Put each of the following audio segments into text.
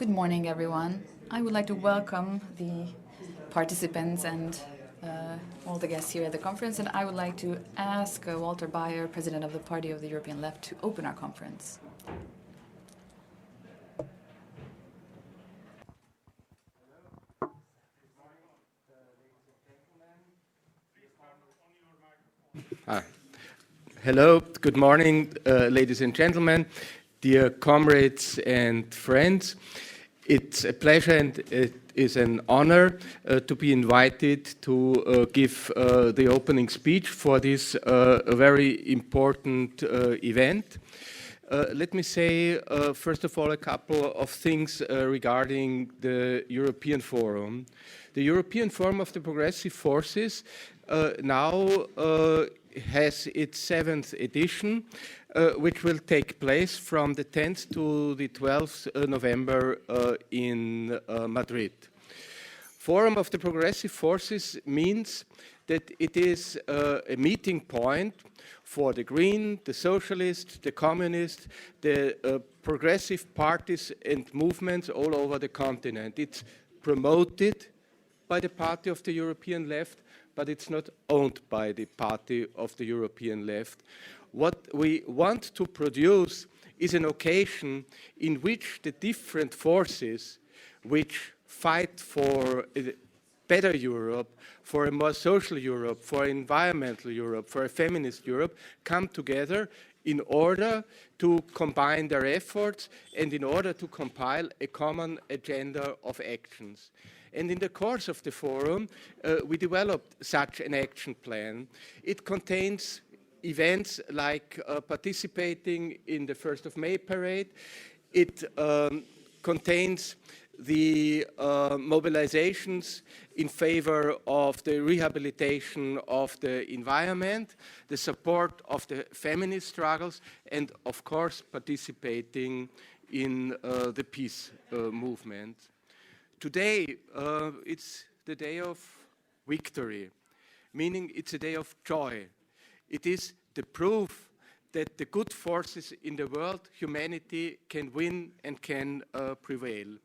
Good morning, everyone. I would like to welcome the participants and all the guests here at the conference, and I would like to ask Walter Bayer, President of the Party of the European Left, to open our conference. Hello, good morning, ladies and gentlemen, dear comrades and friends. It's a pleasure and it is an honor to be invited to give the opening speech for this very important event. Let me say, first of all, a couple of things regarding the European Forum. The European Forum of the Progressive Forces now has its 7th edition, which will take place from the 10th to the 12th November in Madrid. Forum of the Progressive Forces means that it is a meeting point for the Green, the Socialist, the Communist, the progressive parties and movements all over the continent. It's promoted by the Party of the European Left, but it's not owned by the Party of the European Left. What we want to produce is an occasion in which the different forces which fight for a better Europe, for a more social Europe, for environmental Europe, for a feminist Europe, come together in order to combine their efforts and in order to compile a common agenda of actions. And in the course of the forum, we developed such an action plan. It contains events like participating in the 1st of May parade. It contains the mobilizations in favor of the rehabilitation of the environment, the support of the feminist struggles, and of course participating in the peace movement. Today, it's the day of victory, meaning it's a day of joy. It is the proof that the good forces in the world, humanity, can win and can prevail.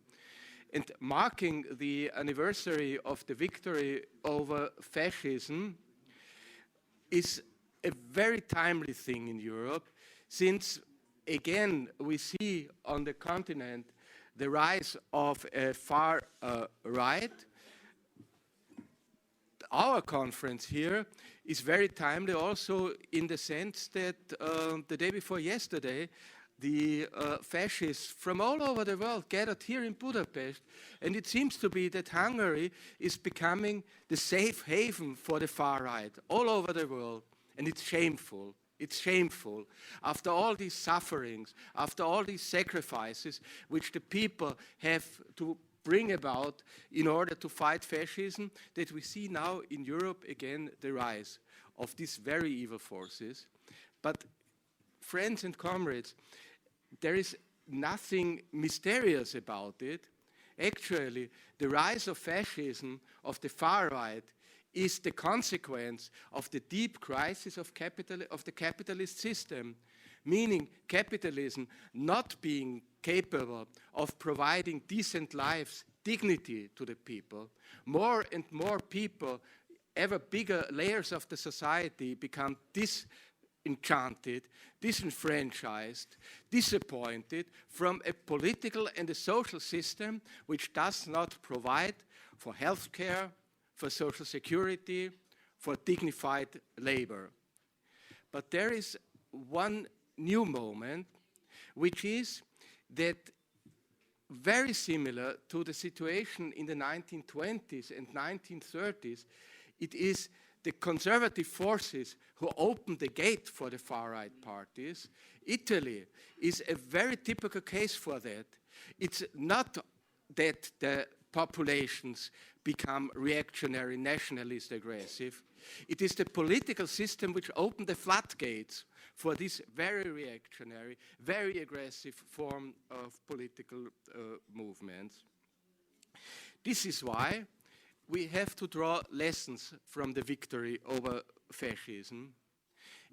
And marking the anniversary of the victory over fascism is a very timely thing in Europe, since again we see on the continent the rise of a far right. Our conference here is very timely also in the sense that the day before yesterday, the fascists from all over the world gathered here in Budapest, and it seems to be that Hungary is becoming the safe haven for the far right all over the world, and it's shameful. It's shameful, after all these sufferings, after all these sacrifices which the people have to bring about in order to fight fascism, that we see now in Europe again the rise of these very evil forces. But friends and comrades, there is nothing mysterious about it. Actually, the rise of fascism, of the far right, is the consequence of the deep crisis of the capitalist system, meaning capitalism not being capable of providing decent lives, dignity to the people. More and more people, ever bigger layers of the society become disenchanted, disenfranchised, disappointed from a political and a social system which does not provide for health care, for social security, for dignified labor. But there is one new moment, which is that very similar to the situation in the 1920s and 1930s, it is the conservative forces who opened the gate for the far-right parties. Italy is a very typical case for that. It's not that the populations become reactionary, nationalist, aggressive. It is the political system which opened the floodgates for this very reactionary, very aggressive form of political movements. This is why we have to draw lessons from the victory over fascism.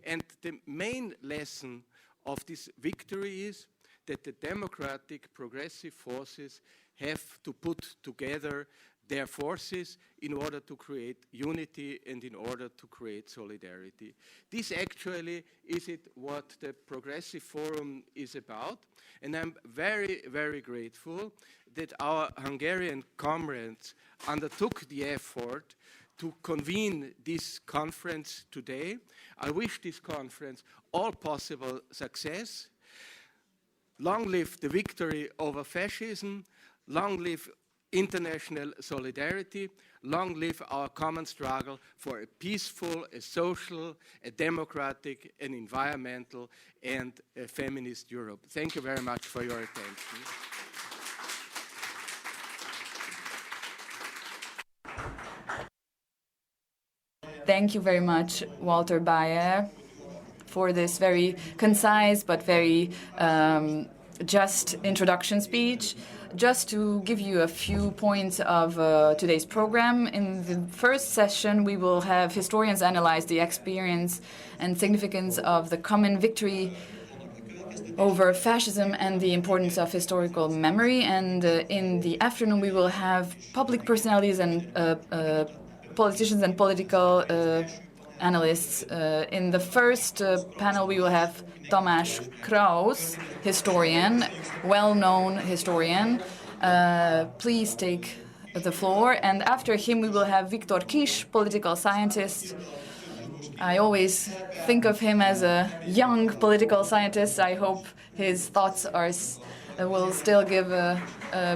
And the main lesson of this victory is that the democratic progressive forces have to put together their forces in order to create unity and in order to create solidarity. This actually is what the Progressive Forum is about, and I'm very, very grateful that our Hungarian comrades undertook the effort to convene this conference today. I wish this conference all possible success. Long live the victory over fascism. Long live international solidarity. Long live our common struggle for a peaceful, a social, a democratic, an environmental, and a feminist Europe. Thank you very much for your attention. Thank you very much, Walter Bayer, for this very concise but very just introduction speech. Just to give you a few points of today's program, in the first session we will have historians analyze the experience and significance of the common victory over fascism and the importance of historical memory. And in the afternoon we will have public personalities and politicians and political analysts. In the first panel we will have Tamás Kraus, historian, well-known historian. Please take the floor. And after him we will have Viktor Kiss, political scientist. I always think of him as a young political scientist. I hope his thoughts will still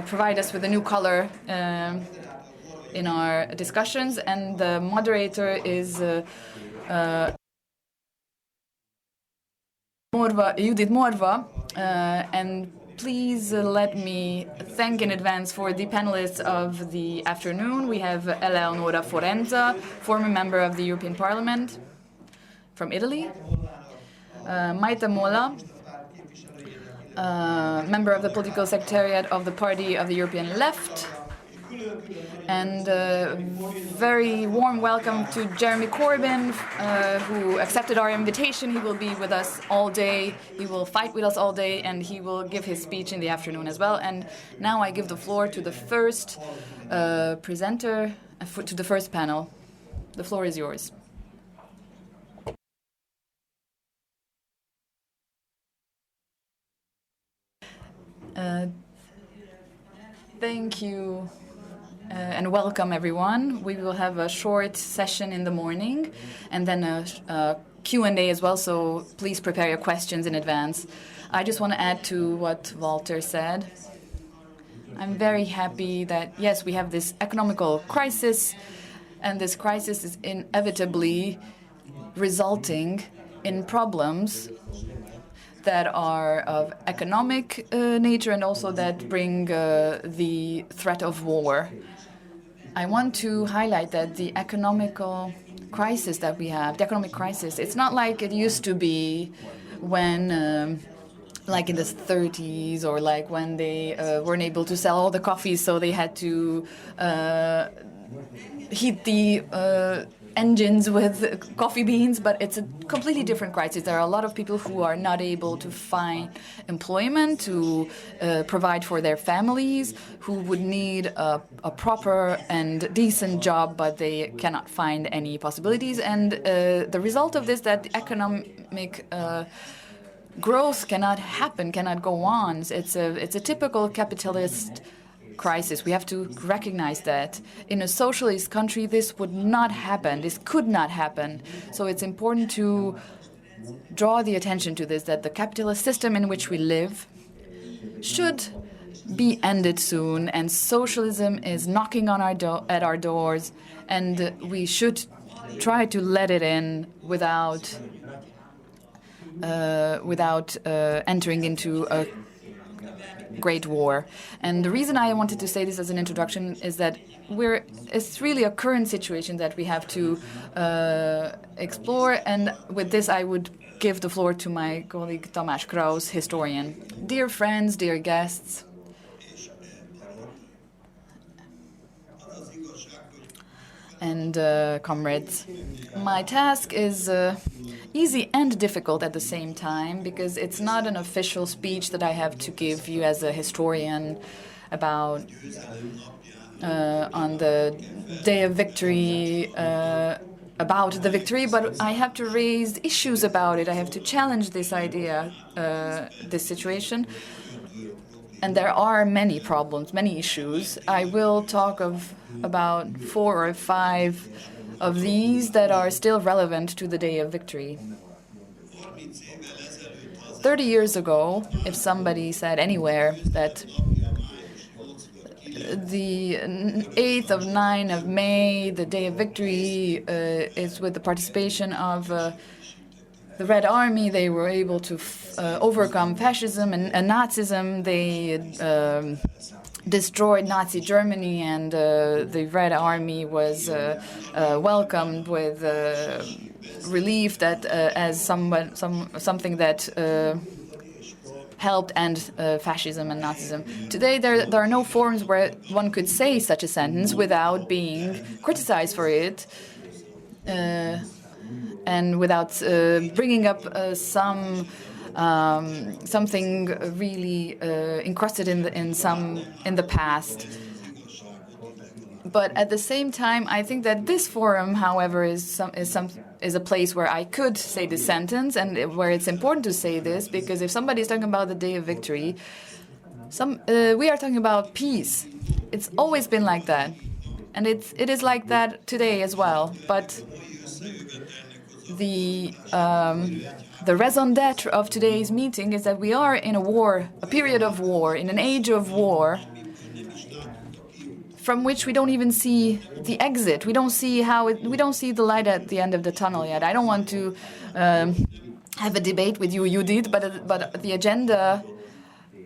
provide us with a new color in our discussions. And the moderator is Judith Morva, and please let me thank in advance for the panelists of the afternoon. We have Eleonora Forenza, former member of the European Parliament from Italy, Maita Mola, member of the political secretariat of the Party of the European Left, and very warm welcome to Jeremy Corbyn, who accepted our invitation. He will be with us all day, he will fight with us all day, and he will give his speech in the afternoon as well. And now I give the floor to the first presenter, to the first panel. The floor is yours. Thank you. And welcome everyone. We will have a short session in the morning and then a Q&A as well, so please prepare your questions in advance. I just want to add to what Walter said. I'm very happy that, yes, we have this economical crisis, and this crisis is inevitably resulting in problems that are of economic nature and also that bring the threat of war. I want to highlight that the economical crisis that we have, the economic crisis, it's not like it used to be when, like in the 30s, or like when they weren't able to sell all the coffee, so they had to heat the engines with coffee beans, but it's a completely different crisis. There are a lot of people who are not able to find employment, to provide for their families, who would need a proper and decent job, but they cannot find any possibilities. And the result of this, that economic growth cannot happen, cannot go on. It's a typical capitalist crisis. We have to recognize that. In a socialist country, this would not happen. This could not happen. So it's important to draw the attention to this, that the capitalist system in which we live should be ended soon, and socialism is knocking on at our doors, and we should try to let it in without entering into a great war. And the reason I wanted to say this as an introduction is that it's really a current situation that we have to explore. And with this, I would give the floor to my colleague Tamás Kraus, historian. Dear friends, dear guests, and comrades. My task is easy and difficult at the same time, because it's not an official speech that I have to give you as a historian about on the day of victory, about the victory, but I have to raise issues about it. I have to challenge this idea, this situation. And there are many problems, many issues. I will talk about 4 or 5 of these that are still relevant to the day of victory. 30 years ago, if somebody said anywhere that the 8th of 9 of May, the day of victory, is with the participation of the Red Army, they were able to overcome fascism and Nazism. They destroyed Nazi Germany, and the Red Army was welcomed with relief that as something that helped end fascism and Nazism. Today, there are no forums where one could say such a sentence without being criticized for it. And without bringing up something really encrusted in the past. But at the same time, I think that this forum, however, is a place where I could say this sentence, and where it's important to say this, because if somebody is talking about the day of victory, we are talking about peace. It's always been like that, and it is like that today as well. But the raison d'être of today's meeting is that we are in a war, a period of war, in an age of war, from which we don't even see the exit. We don't see we don't see the light at the end of the tunnel yet. I don't want to have a debate with you, Judith, but the agenda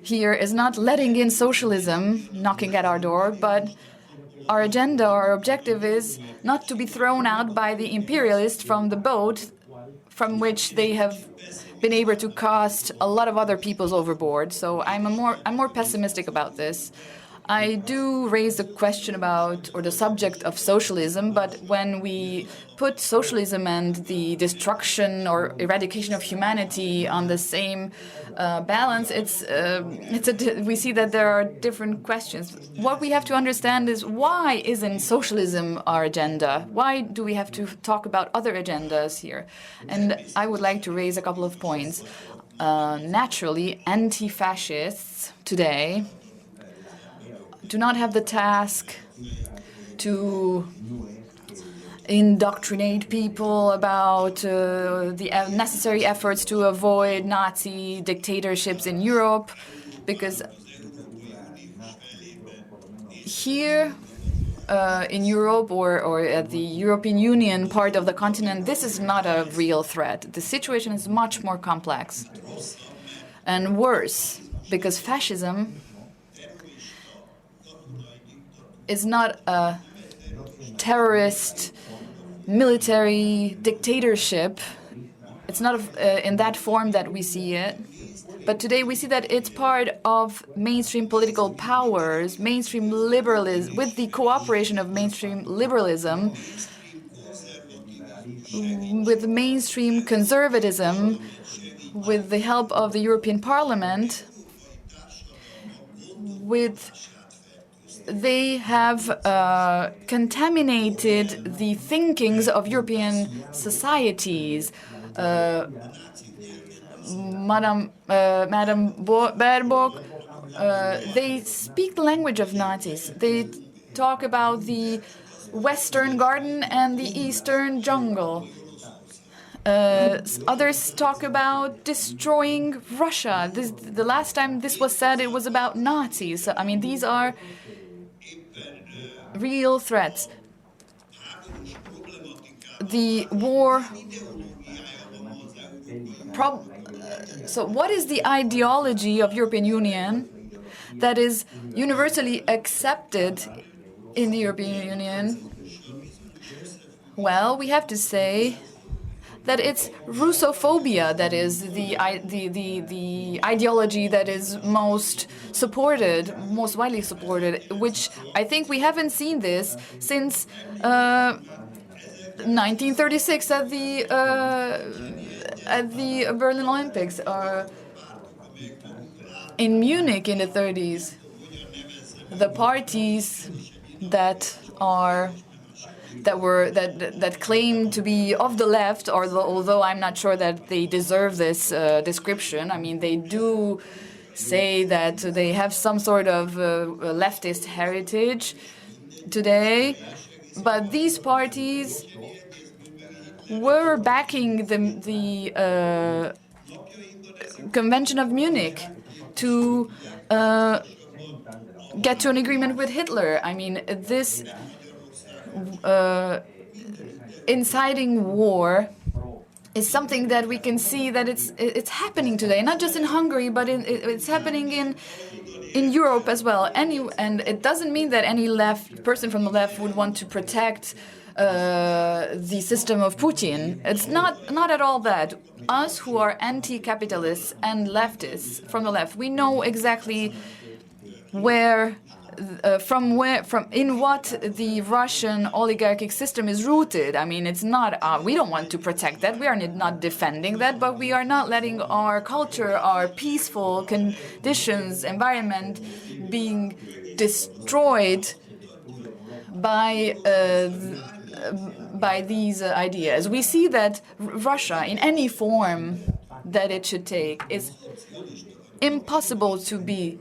here is not letting in socialism knocking at our door, but our agenda, our objective is not to be thrown out by the imperialists from the boat from which they have been able to cast a lot of other peoples overboard. So I'm more pessimistic about this. I do raise the question about, or the subject of socialism, but when we put socialism and the destruction or eradication of humanity on the same balance, we see that there are different questions. What we have to understand is, why isn't socialism our agenda? Why do we have to talk about other agendas here? And I would like to raise a couple of points. Naturally, anti-fascists today do not have the task to indoctrinate people about the necessary efforts to avoid Nazi dictatorships in Europe, because here in Europe or at the European Union part of the continent, this is not a real threat. The situation is much more complex and worse, because fascism is not a terrorist military dictatorship. It's not in that form that we see it. But today we see that it's part of mainstream political powers, mainstream liberalism, with the cooperation of mainstream liberalism, with mainstream conservatism, with the help of the European Parliament, they have contaminated the thinkings of European societies. Madame Baerbock, they speak the language of Nazis. They talk about the Western garden and the Eastern jungle. Others talk about destroying Russia. The last time this was said, it was about Nazis. I mean, these are real threats. The war. So what is the ideology of European Union that is universally accepted in the European Union? Well, we have to say that it's Russophobia that is the ideology that is most supported, most widely supported, which I think we haven't seen this since 1936 at the Berlin Olympics, or in Munich in the 30s. The parties that claim to be of the left, although I'm not sure that they deserve this description. I mean, they do say that they have some sort of leftist heritage today, but these parties were backing the Convention of Munich to get to an agreement with Hitler. I mean, this inciting war is something that we can see that it's happening today, not just in Hungary, but it's happening in Europe as well. And it doesn't mean that any person from the left would want to protect the system of Putin. It's not at all that. Us who are anti-capitalists and leftists from the left, we know exactly in what the Russian oligarchic system is rooted. I mean, it's not, we don't want to protect that, we are not defending that, but we are not letting our culture, our peaceful conditions, environment being destroyed by these ideas. We see that Russia, in any form that it should take, is impossible to be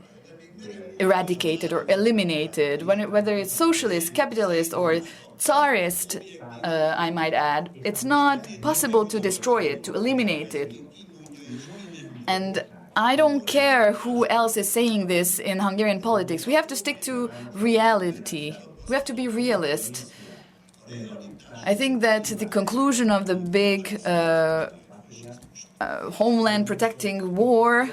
eradicated or eliminated, whether it's socialist, capitalist, or Tsarist, I might add. It's not possible to destroy it, to eliminate it. And I don't care who else is saying this in Hungarian politics. We have to stick to reality. We have to be realist. I think that the conclusion of the big homeland protecting war,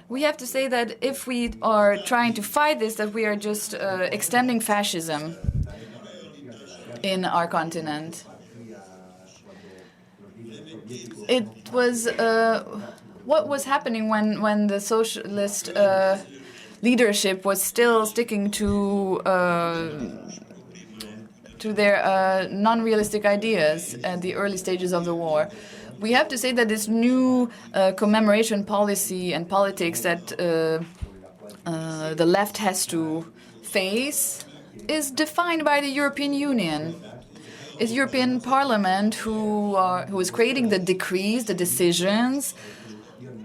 we have to say that if we are trying to fight this, that we are just extending fascism in our continent. It was what was happening when the socialist leadership was still sticking to their non-realistic ideas at the early stages of the war. We have to say that this new commemoration policy and politics that the left has to face is defined by the European Union. It's European Parliament who is creating the decrees, the decisions,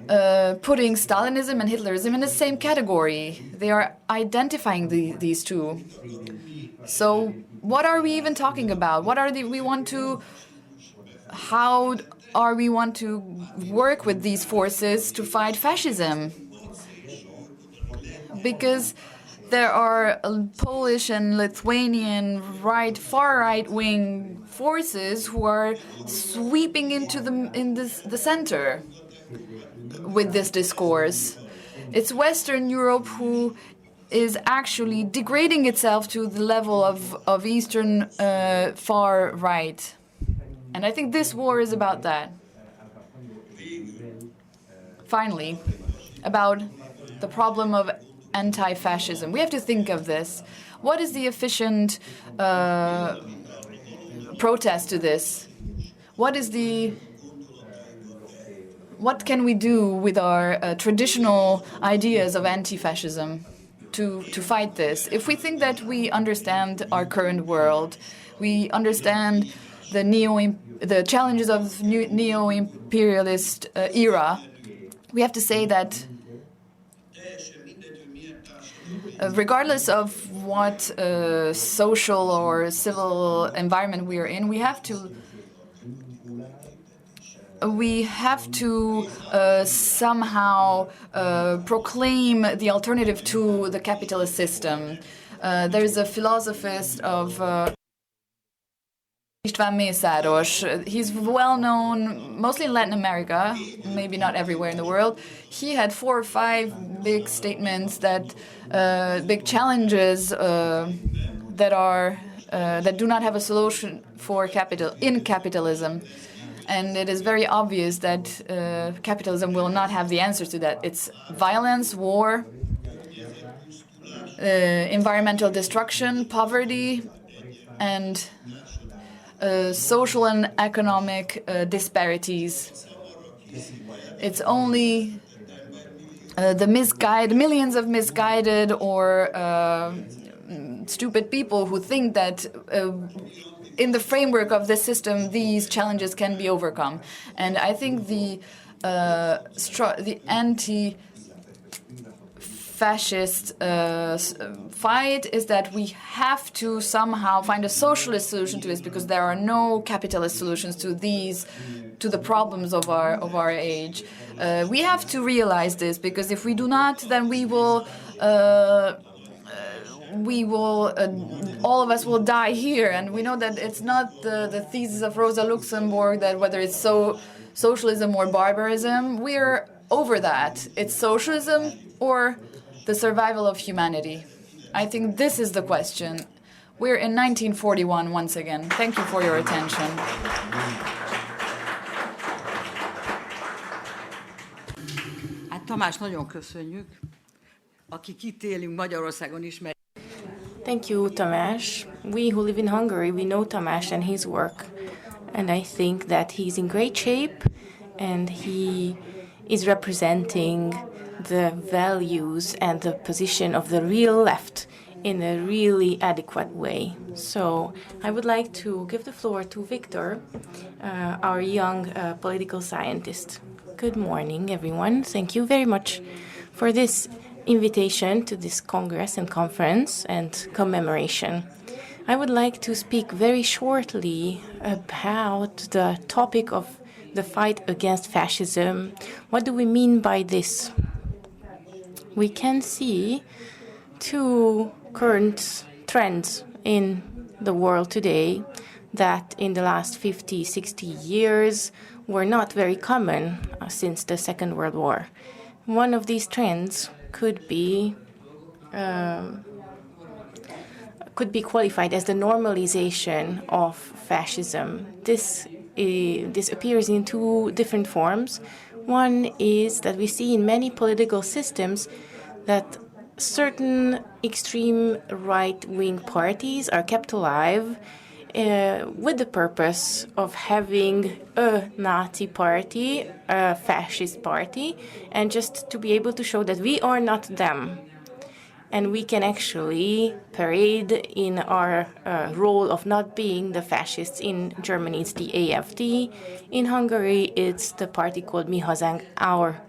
putting Stalinism and Hitlerism in the same category. They are identifying these two. So what are we even talking about? How are we want to work with these forces to fight fascism? Because there are Polish and Lithuanian far right-wing forces who are sweeping into the center with this discourse. It's Western Europe who is actually degrading itself to the level of Eastern far right. And I think this war is about that. Finally, about the problem of anti-fascism. We have to think of this. What is the efficient protest to this? What can we do with our traditional ideas of anti-fascism to fight this? If we think that we understand our current world, we understand the challenges of neo-imperialist era, we have to say that regardless of what social or civil environment we are in, we have to somehow proclaim the alternative to the capitalist system. There's a philosophist of he's well known mostly in Latin America, maybe not everywhere in the world. He had 4 or 5 big statements big challenges that do not have a solution in capitalism. And it is very obvious that capitalism will not have the answers to that. It's violence, war, environmental destruction, poverty, and social and economic disparities. It's only the millions of misguided or stupid people who think that in the framework of this system, these challenges can be overcome. And I think the anti-fascist fight is that we have to somehow find a socialist solution to this, because there are no capitalist solutions to the problems of our age. We have to realize this, because if we do not, then we will all of us will die here. And we know that it's not the thesis of Rosa Luxemburg that whether it's socialism or barbarism, we're over that. It's socialism or the survival of humanity. I think this is the question. We're in 1941 once again. Thank you for your attention. Tamás, nagyon köszönjük. Akik itt élünk Magyarországon ismerjük. Thank you, Tamás. We who live in Hungary, we know Tamás and his work. And I think that he's in great shape and he is representing the values and the position of the real left in a really adequate way. So I would like to give the floor to Victor, our young political scientist. Good morning, everyone. Thank you very much for this invitation to this Congress and conference and commemoration. I would like to speak very shortly about the topic of the fight against fascism. What do we mean by this? We can see two current trends in the world today that in the last 50, 60 years were not very common since the Second World War. One of these trends could be qualified as the normalization of fascism. This appears in two different forms. One is that we see in many political systems that certain extreme right-wing parties are kept alive with the purpose of having a Nazi party, a fascist party, and just to be able to show that we are not them. And we can actually parade in our role of not being the fascists. In Germany, it's the AfD. In Hungary, it's the party called Mi Hazánk, Our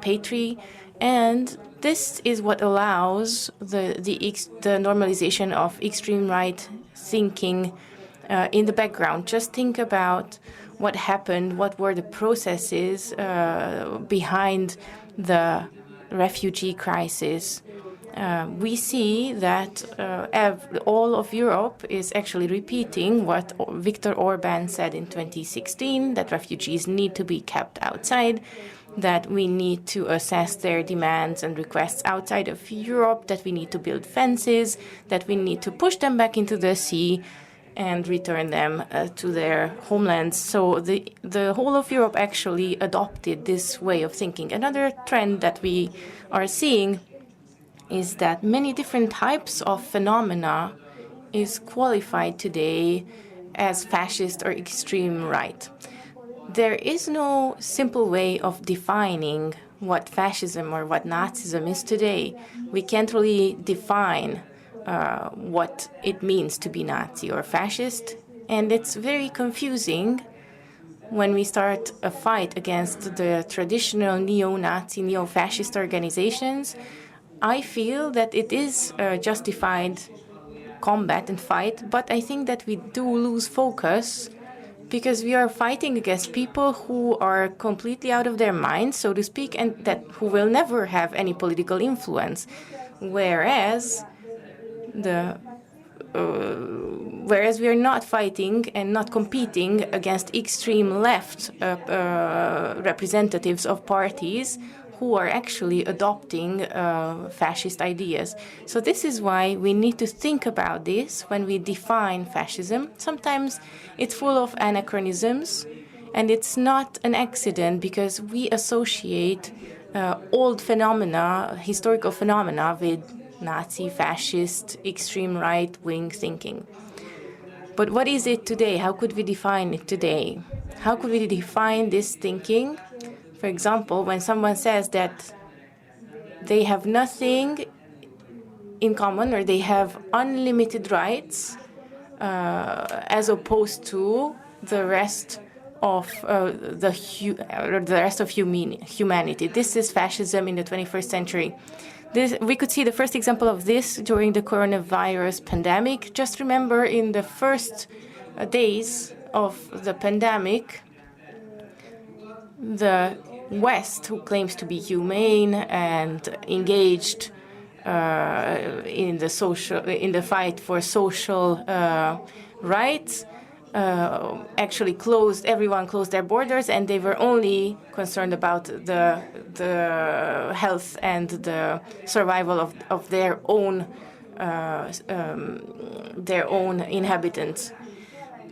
Patry. And this is what allows the normalization of extreme right thinking in the background. Just think about what happened, what were the processes behind the refugee crisis. We see that all of Europe is actually repeating what Viktor Orbán said in 2016, that refugees need to be kept outside, that we need to assess their demands and requests outside of Europe, that we need to build fences, that we need to push them back into the sea and return them to their homelands. So the whole of Europe actually adopted this way of thinking. Another trend that we are seeing is that many different types of phenomena is qualified today as fascist or extreme right. There is no simple way of defining what fascism or what Nazism is today. We can't really define what it means to be Nazi or fascist, and it's very confusing when we start a fight against the traditional neo-Nazi, neo-fascist organizations. I feel that it is justified combat and fight, but I think that we do lose focus because we are fighting against people who are completely out of their minds, so to speak, and that who will never have any political influence. Whereas we are not fighting and not competing against extreme left representatives of parties who are actually adopting fascist ideas. So this is why we need to think about this when we define fascism. Sometimes it's full of anachronisms, And it's not an accident because we associate old phenomena, historical phenomena, with Nazi, fascist, extreme right-wing thinking. But what is it today? How could we define it today? How could we define this thinking? For example, when someone says that they have nothing in common or they have unlimited rights as opposed to the rest of humanity. This is fascism in the 21st century. We could see the first example of this during the coronavirus pandemic. Just remember, in the first days of the pandemic, the West, who claims to be humane and engaged in the fight for social rights, actually everyone closed their borders, and they were only concerned about the health and the survival of their own inhabitants.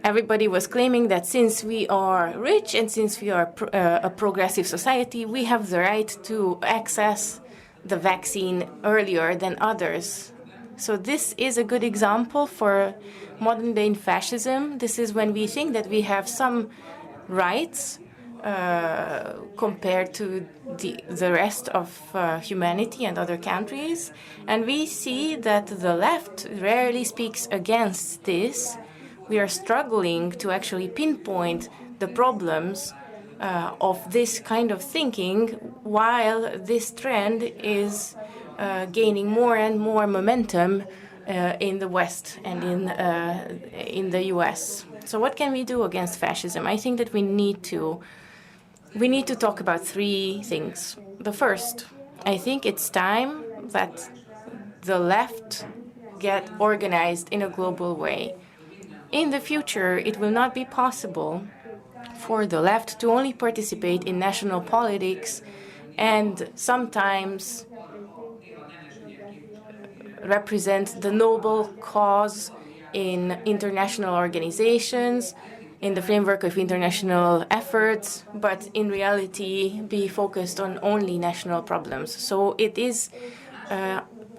Everybody was claiming that since we are rich and since we are a progressive society, we have the right to access the vaccine earlier than others. So this is a good example for modern-day fascism. This is when we think that we have some rights compared to the rest of humanity and other countries. And we see that the left rarely speaks against this. We are struggling to actually pinpoint the problems of this kind of thinking, while this trend is gaining more and more momentum in the West and in the US. So what can we do against fascism? I think that we need to talk about three things. The first, I think it's time that the left get organized in a global way. In the future, it will not be possible for the left to only participate in national politics and sometimes represent the noble cause in international organizations, in the framework of international efforts, but in reality be focused on only national problems. So it is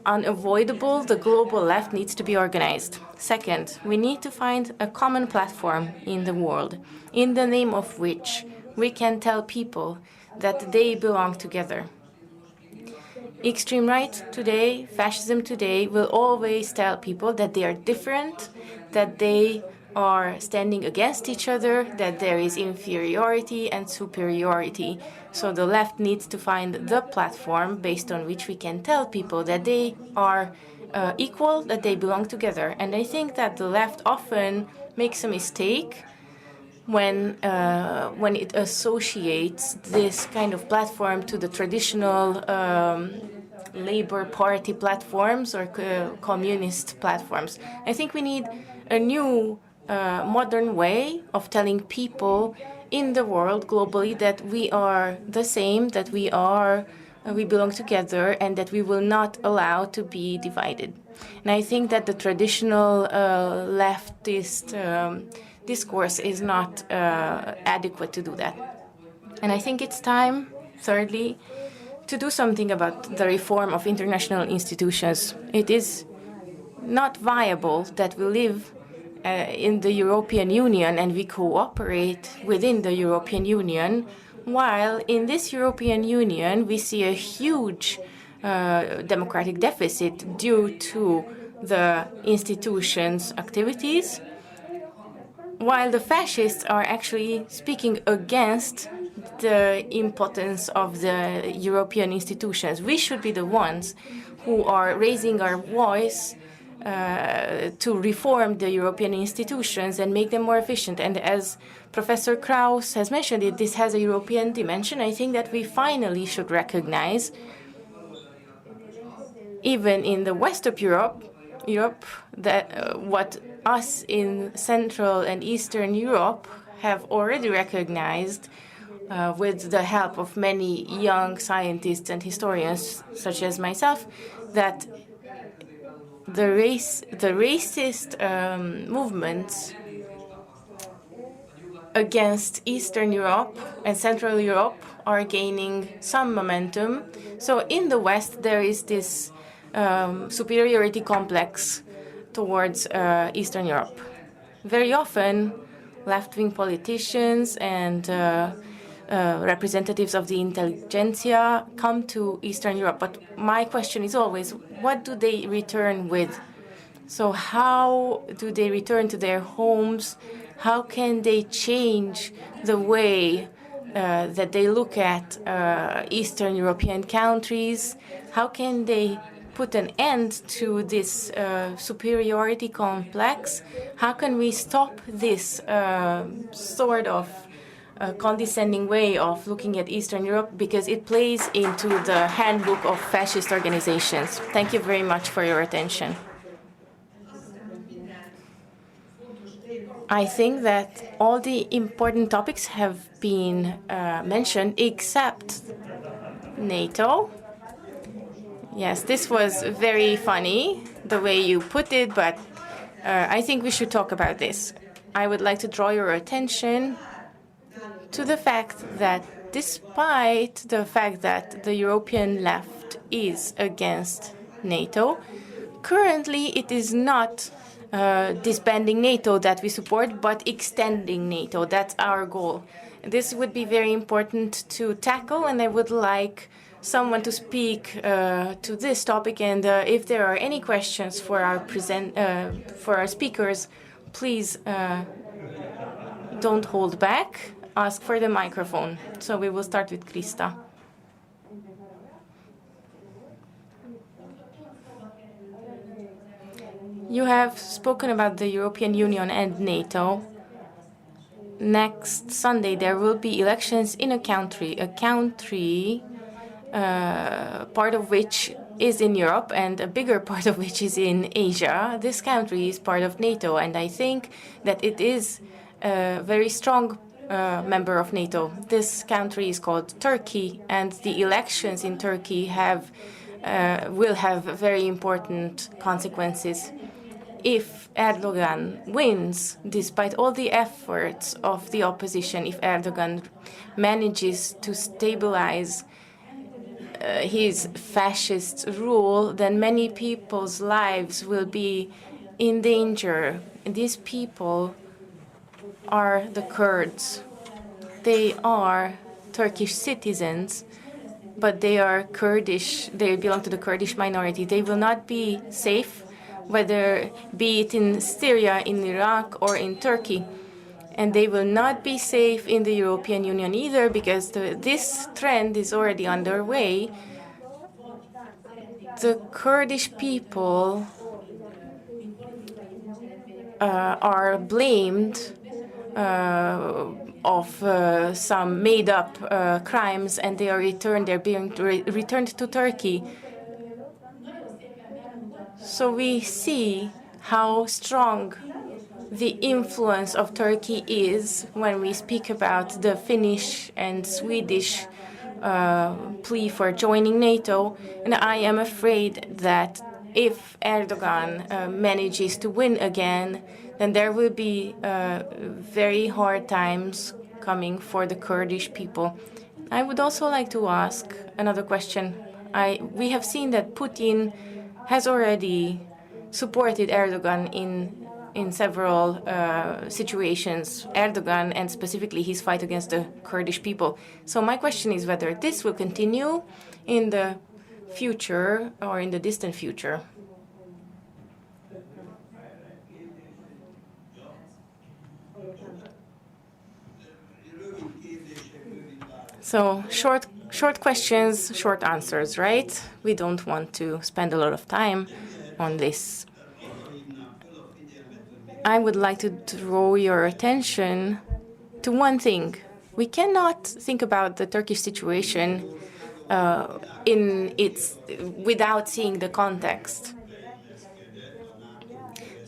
unavoidable. The global left needs to be organized. Second, we need to find a common platform in the world, in the name of which we can tell people that they belong together. Extreme right today, fascism today, will always tell people that they are different, that they are standing against each other, that there is inferiority and superiority. So the left needs to find the platform based on which we can tell people that they are equal, that they belong together. And I think that the left often makes a mistake when it associates this kind of platform to the traditional Labour Party platforms or communist platforms. I think we need a new modern way of telling people in the world globally that we are the same, that we belong together, and that we will not allow to be divided. And I think that the traditional leftist discourse is not adequate to do that. And I think it's time, thirdly, to do something about the reform of international institutions. It is not viable that we live in the European Union and we cooperate within the European Union, while in this European Union we see a huge democratic deficit due to the institutions' activities, while the fascists are actually speaking against the impotence of the European institutions. We should be the ones who are raising our voice to reform the European institutions and make them more efficient. And as Professor Krauss has mentioned, this has a European dimension. I think that we finally should recognize, even in the west of Europe, that what us in Central and Eastern Europe have already recognized with the help of many young scientists and historians, such as myself, that the racist movements against Eastern Europe and Central Europe are gaining some momentum. So in the West, there is this superiority complex towards Eastern Europe. Very often, left-wing politicians and representatives of the intelligentsia come to Eastern Europe. But my question is always, what do they return with? So how do they return to their homes? How can they change the way that they look at Eastern European countries? How can they put an end to this superiority complex? How can we stop this sort of condescending way of looking at Eastern Europe, because it plays into the handbook of fascist organizations? Thank you very much for your attention. I think that all the important topics have been mentioned, except NATO. Yes, this was very funny, the way you put it, but I think we should talk about this. I would like to draw your attention to the fact that despite the fact that the European left is against NATO, currently it is not disbanding NATO that we support, but extending NATO. That's our goal. This would be very important to tackle, and I would like someone to speak to this topic. And if there are any questions for our speakers, please don't hold back. Ask for the microphone. So we will start with Krista. You have spoken about the European Union and NATO. Next Sunday, there will be elections in a country part of which is in Europe and a bigger part of which is in Asia. This country is part of NATO, and I think that it is a very strong member of NATO. This country is called Turkey, and the elections in Turkey will have very important consequences. If Erdogan wins, despite all the efforts of the opposition, if Erdogan manages to stabilize his fascist rule, then many people's lives will be in danger. And these people are the Kurds. They are Turkish citizens, but they are Kurdish. They belong to the Kurdish minority. They will not be safe, whether be it in Syria, in Iraq, or in Turkey. And they will not be safe in the European Union either, because this trend is already underway. The Kurdish people are blamed of some made-up crimes, and they are returned. They're being returned to Turkey. So we see how strong the influence of Turkey is when we speak about the Finnish and Swedish plea for joining NATO. And I am afraid that if Erdogan manages to win again, then there will be very hard times coming for the Kurdish people. I would also like to ask another question. We have seen that Putin has already supported Erdogan in several situations, Erdogan and specifically his fight against the Kurdish people. So my question is whether this will continue in the future or in the distant future. So short questions, short answers, right? We don't want to spend a lot of time on this. I would like to draw your attention to one thing. We cannot think about the Turkish situation without seeing the context.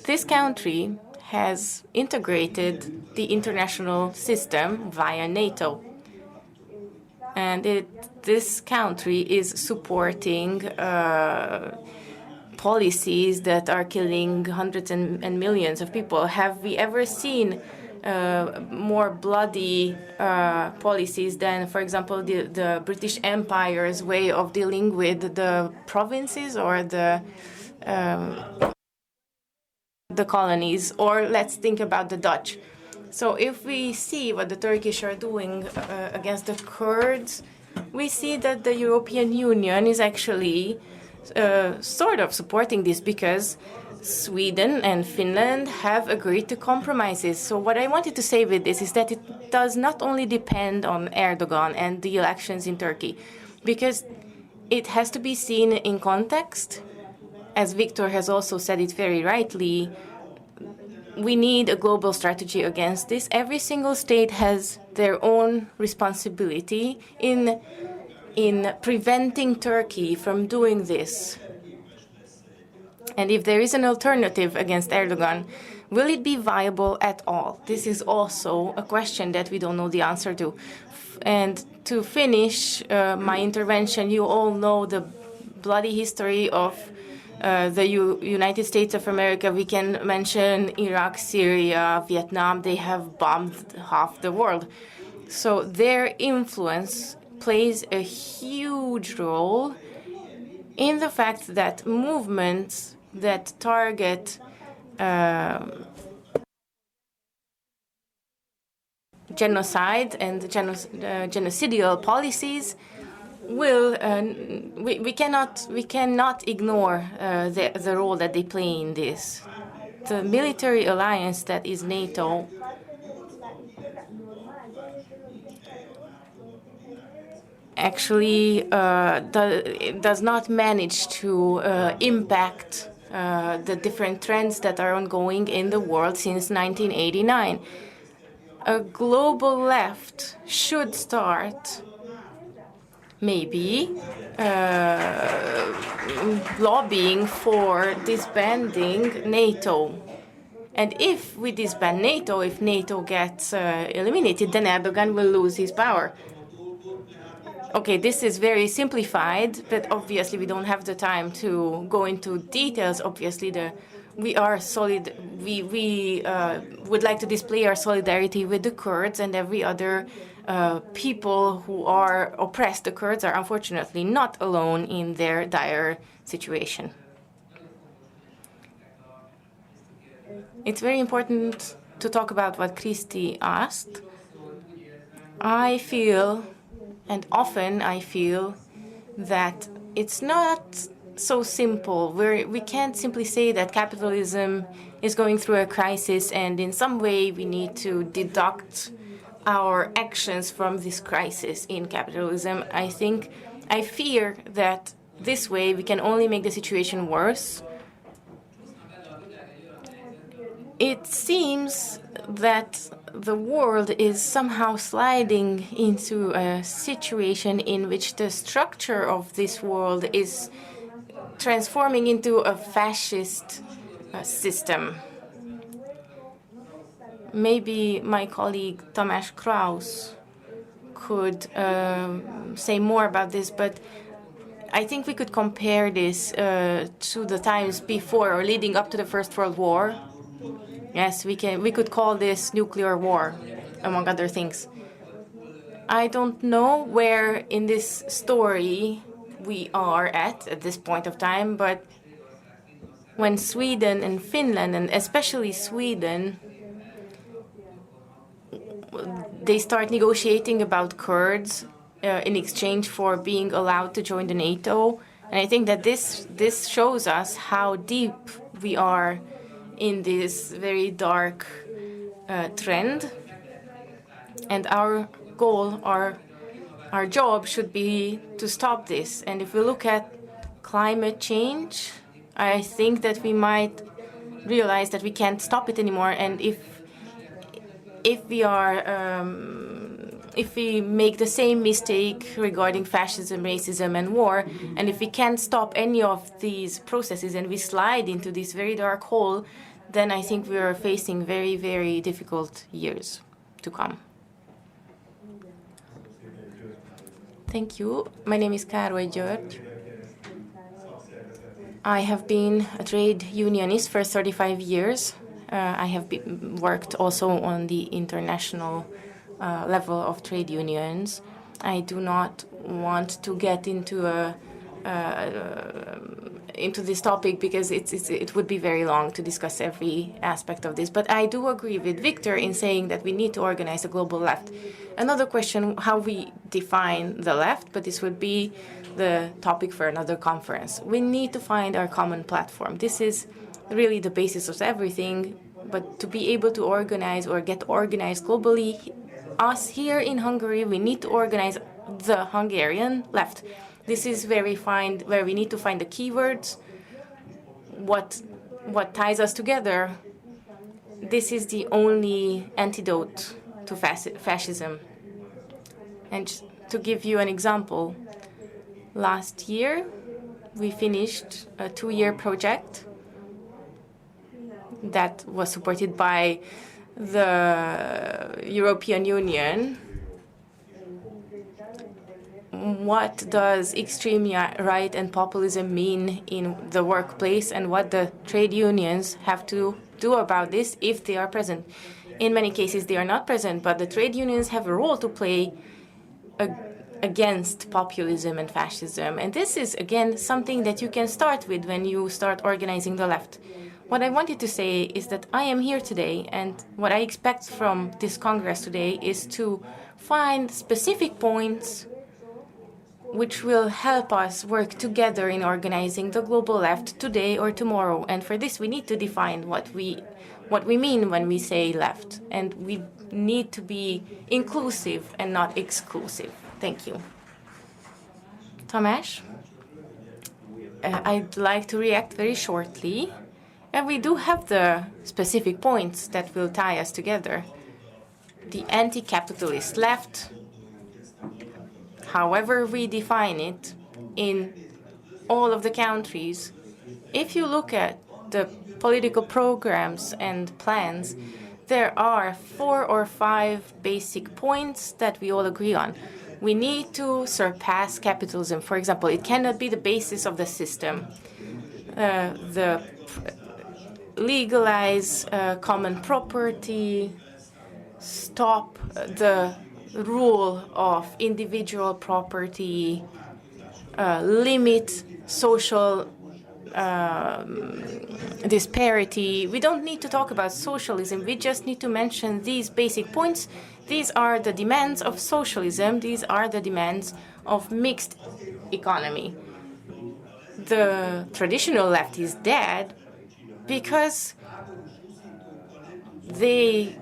This country has integrated the international system via NATO. And this country is supporting policies that are killing hundreds and millions of people. Have we ever seen more bloody policies than, for example, the British Empire's way of dealing with the provinces or the colonies, or let's think about the Dutch. So if we see what the Turkish are doing against the Kurds, we see that the European Union is actually sort of supporting this because Sweden and Finland have agreed to compromises. So what I wanted to say with this is that it does not only depend on Erdogan and the elections in Turkey, because it has to be seen in context. As Victor has also said it very rightly, we need a global strategy against this. Every single state has their own responsibility in preventing Turkey from doing this. And if there is an alternative against Erdogan, will it be viable at all? This is also a question that we don't know the answer to. And to finish my intervention, you all know the bloody history of the United States of America. We can mention Iraq, Syria, Vietnam. They have bombed half the world. So their influence plays a huge role in the fact that movements that target genocide and genocidal policies will we cannot ignore the role that they play in this. The military alliance that is NATO actually does not manage to impact the different trends that are ongoing in the world since 1989. A global left should start maybe lobbying for disbanding NATO. And if we disband NATO, if NATO gets eliminated, then Erdogan will lose his power. Okay, this is very simplified, but obviously we don't have the time to go into details. Obviously, we are solid. We would like to display our solidarity with the Kurds and every other people who are oppressed. The Kurds are unfortunately not alone in their dire situation. It's very important to talk about what Christy asked. I feel, and often I feel, that it's not so simple. We can't simply say that capitalism is going through a crisis and in some way we need to deduct our actions from this crisis in capitalism. I fear that this way we can only make the situation worse. It seems that the world is somehow sliding into a situation in which the structure of this world is transforming into a fascist system. Maybe my colleague Tamás Kraus could say more about this, but I think we could compare this to the times before or leading up to the First World War. Yes, we could call this nuclear war, among other things. I don't know where in this story we are at this point of time, but when Sweden and Finland, and especially Sweden, they start negotiating about Kurds in exchange for being allowed to join the NATO, and I think that this shows us how deep we are in this very dark trend, and our goal, our job should be to stop this. And if we look at climate change, I think that we might realize that we can't stop it anymore. And if we make the same mistake regarding fascism, racism, and war, and if we can't stop any of these processes and we slide into this very dark hole, then I think we are facing very, very difficult years to come. Thank you. My name is Károly György. I have been a trade unionist for 35 years. I have worked also on the international level of trade unions. I do not want to get into this topic because it would be very long to discuss every aspect of this. But I do agree with Victor in saying that we need to organize a global left. Another question, how we define the left, but this would be the topic for another conference. We need to find our common platform. This is really the basis of everything, but to be able to organize or get organized globally, us here in Hungary, we need to organize the Hungarian left. This is where we need to find the keywords, what ties us together. This is the only antidote to fascism. And to give you an example, last year we finished a 2-year project that was supported by the European Union. What does extreme right and populism mean in the workplace, and what the trade unions have to do about this if they are present? In many cases, they are not present, but the trade unions have a role to play against populism and fascism. And this is, again, something that you can start with when you start organizing the left. What I wanted to say is that I am here today, and what I expect from this Congress today is to find specific points which will help us work together in organizing the global left today or tomorrow. And for this, we need to define what we mean when we say left. And we need to be inclusive and not exclusive. Thank you. Tamás? I'd like to react very shortly. And we do have the specific points that will tie us together. The anti-capitalist left, however we define it, in all of the countries. If you look at the political programs and plans, there are 4 or 5 basic points that we all agree on. We need to surpass capitalism. For example, it cannot be the basis of the system. Legalize common property, stop the rule of individual property, limit social disparity. We don't need to talk about socialism. We just need to mention these basic points. These are the demands of socialism. These are the demands of mixed economy. The traditional left is dead because they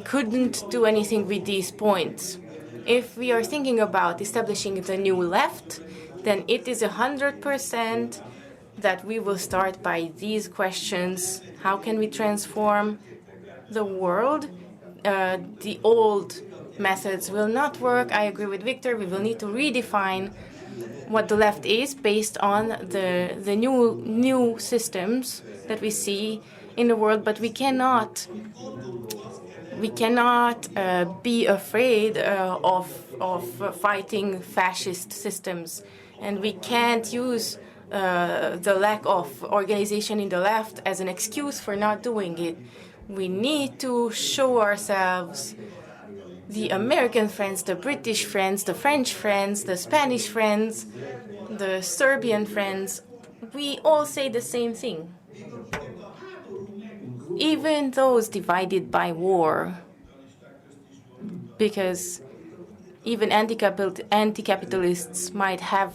couldn't do anything with these points. If we are thinking about establishing the new left, then it is 100% that we will start by these questions. How can we transform the world? The old methods will not work. I agree with Victor. We will need to redefine what the left is based on the new systems that we see in the world, but we cannot be afraid of fighting fascist systems, and we can't use the lack of organization in the left as an excuse for not doing it. We need to show ourselves, the American friends, the British friends, the French friends, the Spanish friends, the Serbian friends. We all say the same thing. Even those divided by war, because even anti-capitalists might have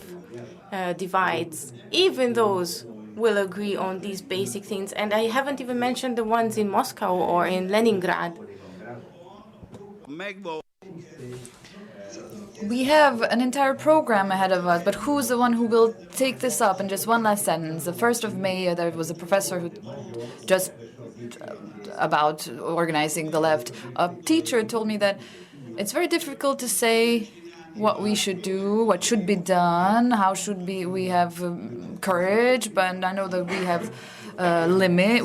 divides, even those will agree on these basic things. And I haven't even mentioned the ones in Moscow or in Leningrad. We have an entire program ahead of us, but who's the one who will take this up? And just one last sentence. The 1st of May, there was a professor who just about organizing the left. A teacher told me that it's very difficult to say what we should do, what should be done, how should we have courage, but I know that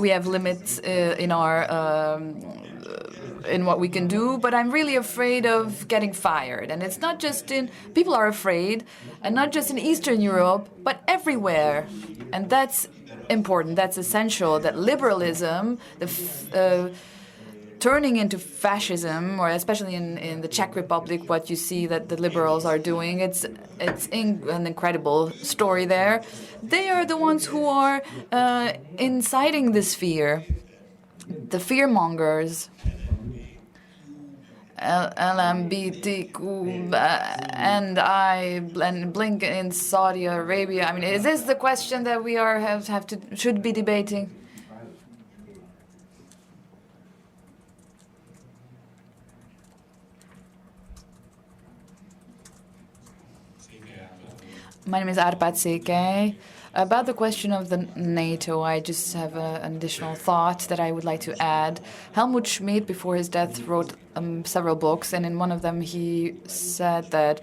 we have limits in our in what we can do, but I'm really afraid of getting fired. And it's not just people are afraid, and not just in Eastern Europe, but everywhere. And that's important, that's essential, that liberalism, turning into fascism, or especially in the Czech Republic, what you see that the liberals are doing, it's an incredible story there. They are the ones who are inciting this fear, the fearmongers. LMBTQ and blink in Saudi Arabia. I mean, is this the question that we should be debating? My name is Arpad Székely. About the question of the NATO, I just have an additional thought that I would like to add. Helmut Schmidt, before his death, wrote several books, and in one of them he said that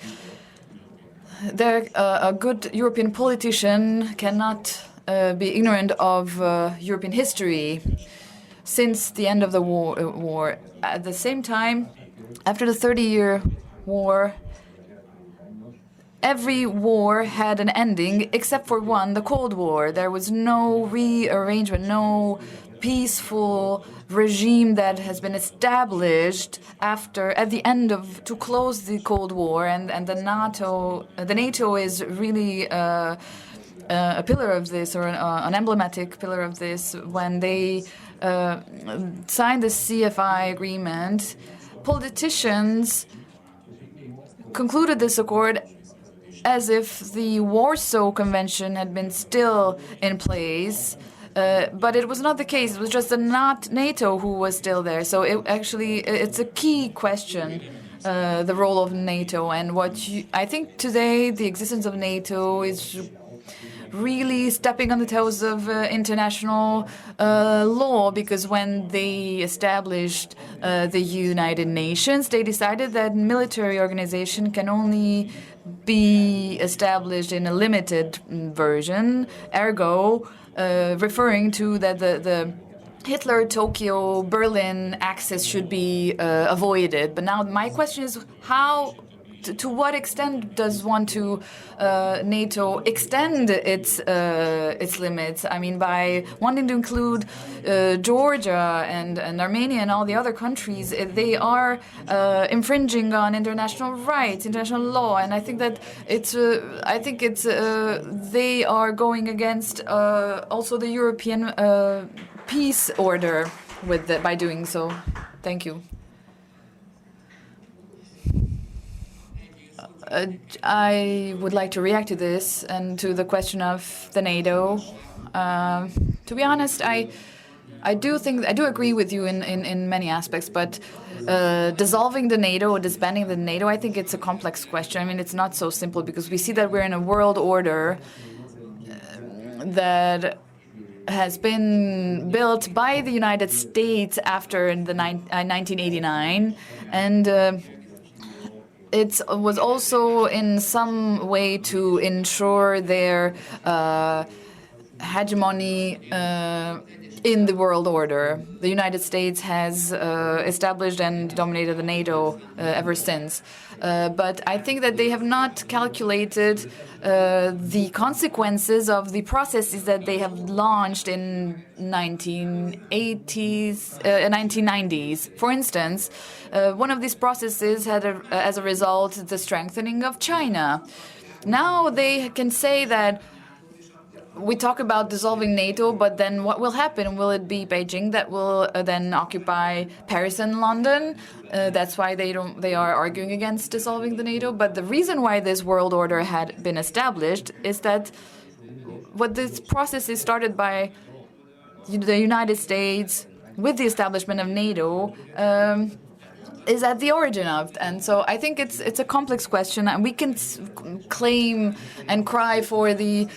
a good European politician cannot be ignorant of European history since the end of the war. At the same time, after the 30-year war, every war had an ending except for one, the Cold War. There was no rearrangement, no peaceful regime that has been established at the end to close the Cold War, and the NATO is really a pillar of this, or an emblematic pillar of this. When they signed the CFI agreement, politicians concluded this accord as if the Warsaw Convention had been still in place, but it was not the case. It was just not NATO who was still there. So it's a key question, the role of NATO, and I think today the existence of NATO is really stepping on the toes of international law, because when they established the United Nations, they decided that military organization can only be established in a limited version, ergo referring to that the Hitler, Tokyo, Berlin axis should be avoided. But now my question is, to what extent does NATO extend its limits? I mean, by wanting to include Georgia and Armenia and all the other countries, they are infringing on international rights, international law, and I think that they are going against also the European peace order by doing so. Thank you. I would like to react to this and to the question of the NATO. To be honest, I do agree with you in many aspects, but dissolving the NATO or disbanding the NATO, I think it's a complex question. I mean, it's not so simple, because we see that we're in a world order that has been built by the United States after 1989, and it was also in some way to ensure their hegemony in the world order. The United States has established and dominated the NATO ever since. But I think that they have not calculated the consequences of the processes that they have launched in 1990s. For instance, one of these processes had, as a result, the strengthening of China. Now they can say that we talk about dissolving NATO, but then what will happen? Will it be Beijing that will then occupy Paris and London? That's why they are arguing against dissolving the NATO. But the reason why this world order had been established is that what this process is started by the United States with the establishment of NATO. is at the origin of. And so I think it's a complex question, and we can claim and cry for the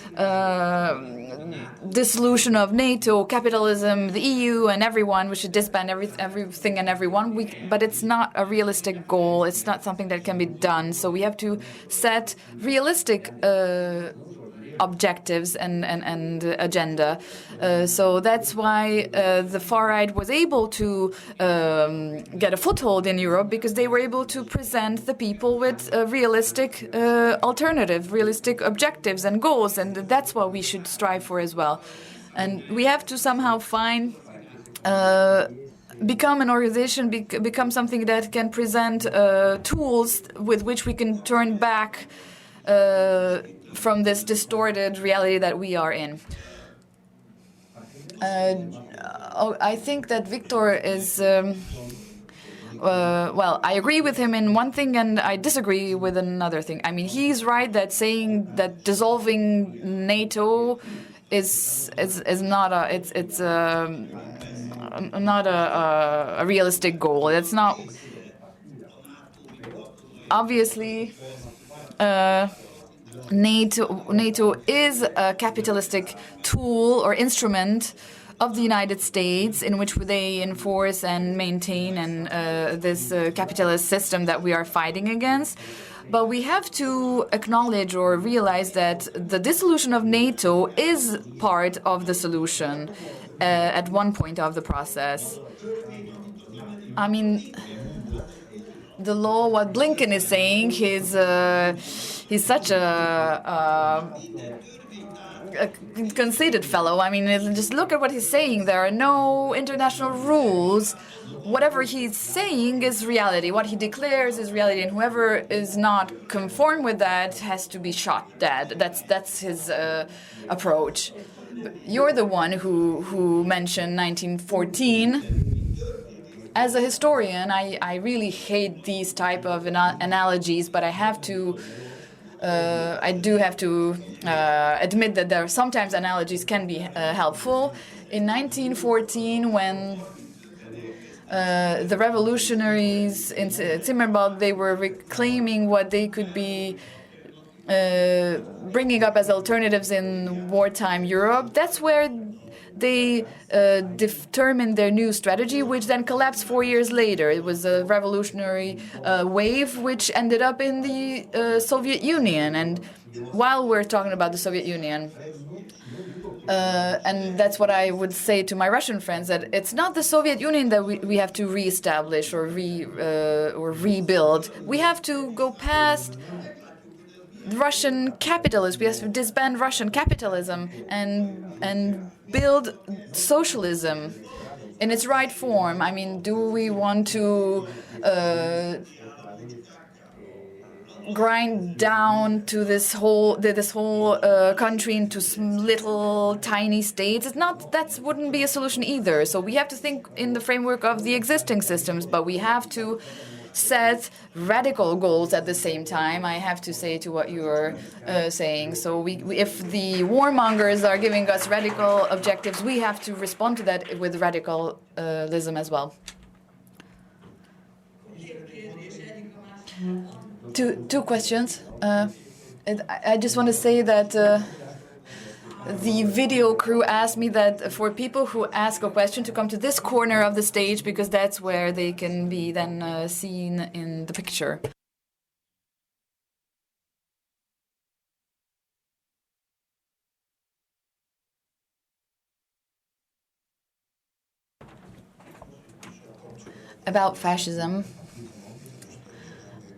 dissolution of NATO, capitalism, the EU, and everyone. We should disband everything and everyone. But it's not a realistic goal. It's not something that can be done. So we have to set realistic objectives and agenda. So that's why the far right was able to get a foothold in Europe, because they were able to present the people with a realistic alternative, realistic objectives and goals, and that's what we should strive for as well. And we have to somehow find become an organization, become something that can present tools with which we can turn back from this distorted reality that we are in. I think that Victor is... well, I agree with him in one thing and I disagree with another thing. I mean, he's right that saying that dissolving NATO is not a realistic goal. It's not... Obviously... NATO is a capitalistic tool or instrument of the United States in which they enforce and maintain this capitalist system that we are fighting against. But we have to acknowledge or realize that the dissolution of NATO is part of the solution at one point of the process. I mean... The law, what Blinken is saying, he's such a conceited fellow. I mean, just look at what he's saying. There are no international rules. Whatever he's saying is reality. What he declares is reality, and whoever is not conform with that has to be shot dead. That's his approach. You're the one who mentioned 1914. As a historian, I really hate these type of analogies, but I do have to admit that there are sometimes analogies can be helpful. In 1914, when the revolutionaries in Zimmerbald, they were reclaiming what they could be bringing up as alternatives in wartime Europe, that's where they determined their new strategy, which then collapsed 4 years later. It was a revolutionary wave which ended up in the Soviet Union. And while we're talking about the Soviet Union, and that's what I would say to my Russian friends, that it's not the Soviet Union that we have to reestablish or rebuild. We have to go past Russian capitalism. We have to disband Russian capitalism and build socialism in its right form. I mean, do we want to grind down to this whole country into little tiny states? It's not. That wouldn't be a solution either. So we have to think in the framework of the existing systems, but we have to set radical goals at the same time. I have to say to what you're saying. So if the warmongers are giving us radical objectives, we have to respond to that with radicalism as well. Two questions. I just want to say that the video crew asked me that for people who ask a question to come to this corner of the stage, because that's where they can be then seen in the picture. About fascism,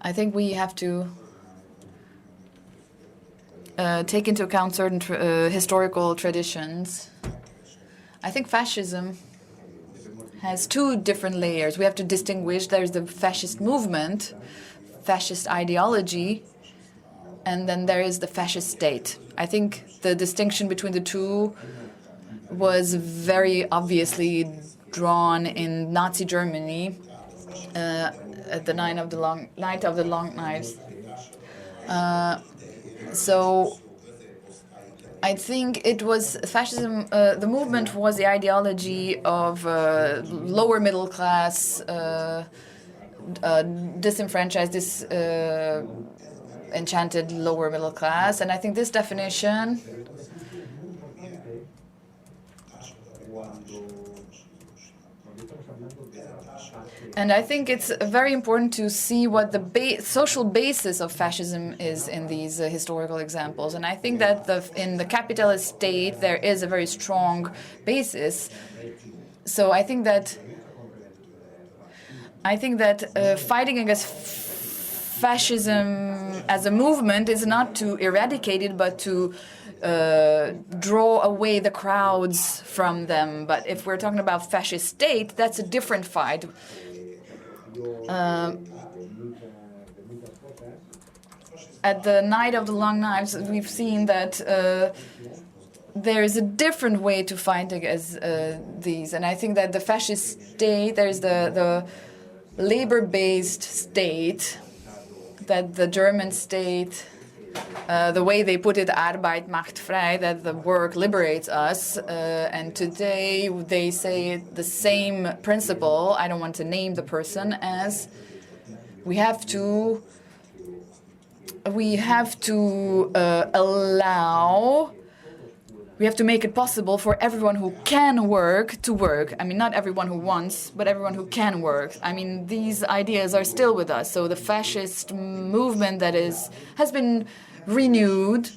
I think we have to take into account certain historical traditions. I think fascism has two different layers. We have to distinguish. There's the fascist movement, fascist ideology, and then there is the fascist state. I think the distinction between the two was very obviously drawn in Nazi Germany at the Night of the Long Knives. So I think it was fascism, the movement was the ideology of lower middle class disenfranchised, enchanted lower middle class. And I think this definition and I think it's very important to see what the social basis of fascism is in these historical examples. And I think that in the capitalist state there is a very strong basis. So I think that fighting against fascism as a movement is not to eradicate it, but to draw away the crowds from them. But if we're talking about fascist state, that's a different fight. At the Night of the Long Knives, we've seen that there is a different way to fight against these. And I think that the fascist state, there's the labor-based state, that the German state, the way they put it, Arbeit macht frei, that the work liberates us. And today they say the same principle, I don't want to name the person, as we have to make it possible for everyone who can work to work. I mean, not everyone who wants, but everyone who can work. I mean, these ideas are still with us. So the fascist movement that has been renewed,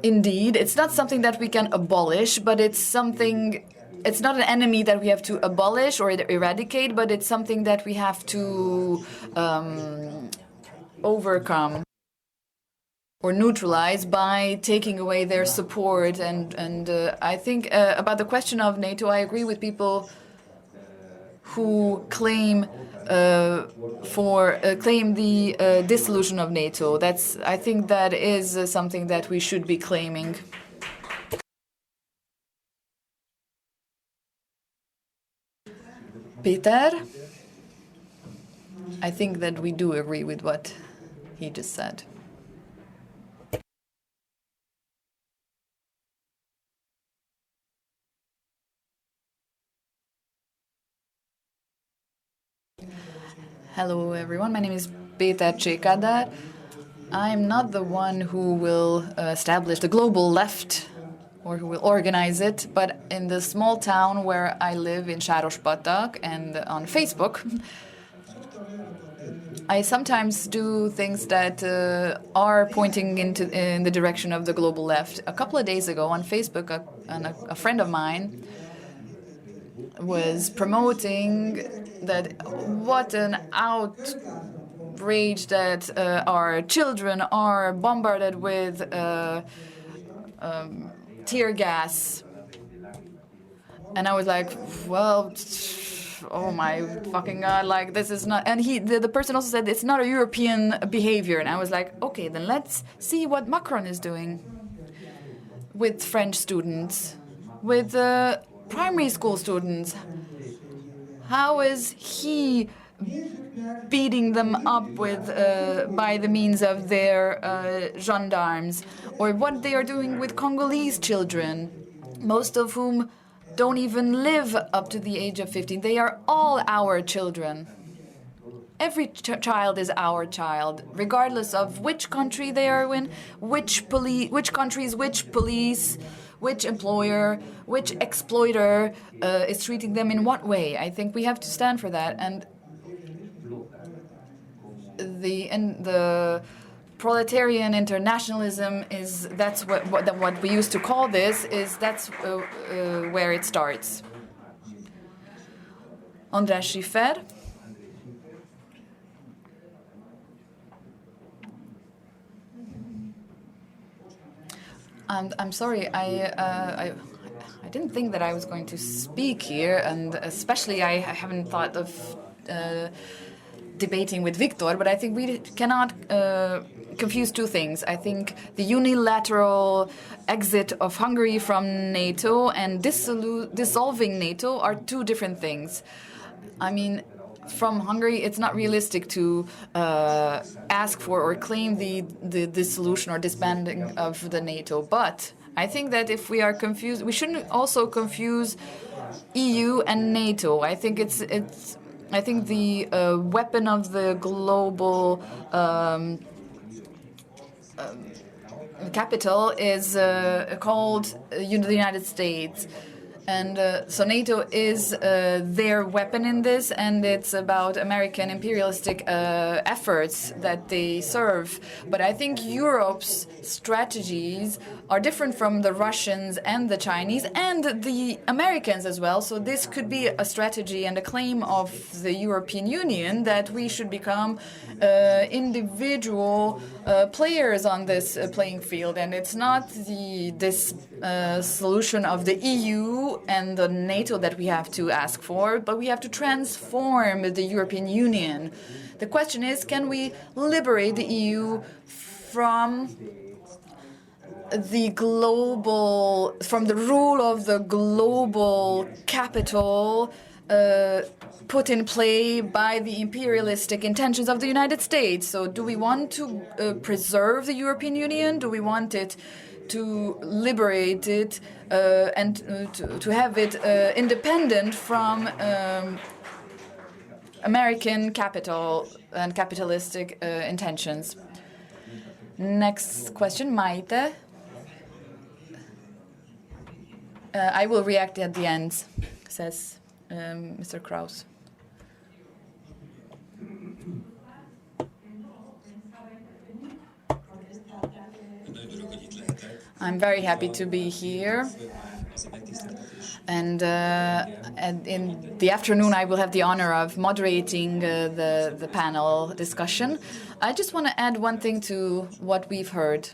indeed, it's not something that we can abolish, but it's not an enemy that we have to abolish or eradicate, but it's something that we have to overcome or neutralize by taking away their support. And I think about the question of NATO, I agree with people who claim the dissolution of NATO. I think that is something that we should be claiming. Peter, I think that we do agree with what he just said. Hello everyone, my name is Péter Csékádár. I'm not the one who will establish the global left or who will organize it, but in the small town where I live in Sárospatak and on Facebook, I sometimes do things that are pointing in the direction of the global left. A couple of days ago on Facebook, a friend of mine was promoting that what an outrage that our children are bombarded with tear gas. And I was like, well, oh my fucking God, like this is not, and the person also said it's not a European behavior. And I was like, okay, then let's see what Macron is doing with French students, with primary school students. How is he beating them up with by the means of their gendarmes, or what they are doing with Congolese children, most of whom don't even live up to the age of 15. They are all our children. Every child is our child, regardless of which country they are in, which countries, which police, which employer, which exploiter is treating them in what way. I think we have to stand for that. And the proletarian internationalism that's what we used to call this, that's where it starts. András Schiffer. And I'm sorry, I didn't think that I was going to speak here, and especially I haven't thought of debating with Victor, but I think we cannot confuse two things. I think the unilateral exit of Hungary from NATO and dissolving NATO are two different things. I mean, from Hungary, it's not realistic to ask for or claim the dissolution or disbanding of the NATO. But I think that if we are confused, we shouldn't also confuse EU and NATO. I think it's I think the weapon of the global capital is called the United States. And so NATO is their weapon in this, and it's about American imperialistic efforts that they serve. But I think Europe's strategies are different from the Russians and the Chinese and the Americans as well. So this could be a strategy and a claim of the European Union that we should become individual players on this playing field. And it's not this solution of the EU and the NATO that we have to ask for, but we have to transform the European Union. The question is, can we liberate the EU from the rule of the global capital put in play by the imperialistic intentions of the United States? So do we want to preserve the European Union? Do we want it to liberate it and to have it independent from American capital and capitalistic intentions? Next question, Maite. I will react at the end, says Mr. Kraus. I'm very happy to be here. And in the afternoon, I will have the honor of moderating the panel discussion. I just want to add one thing to what we've heard.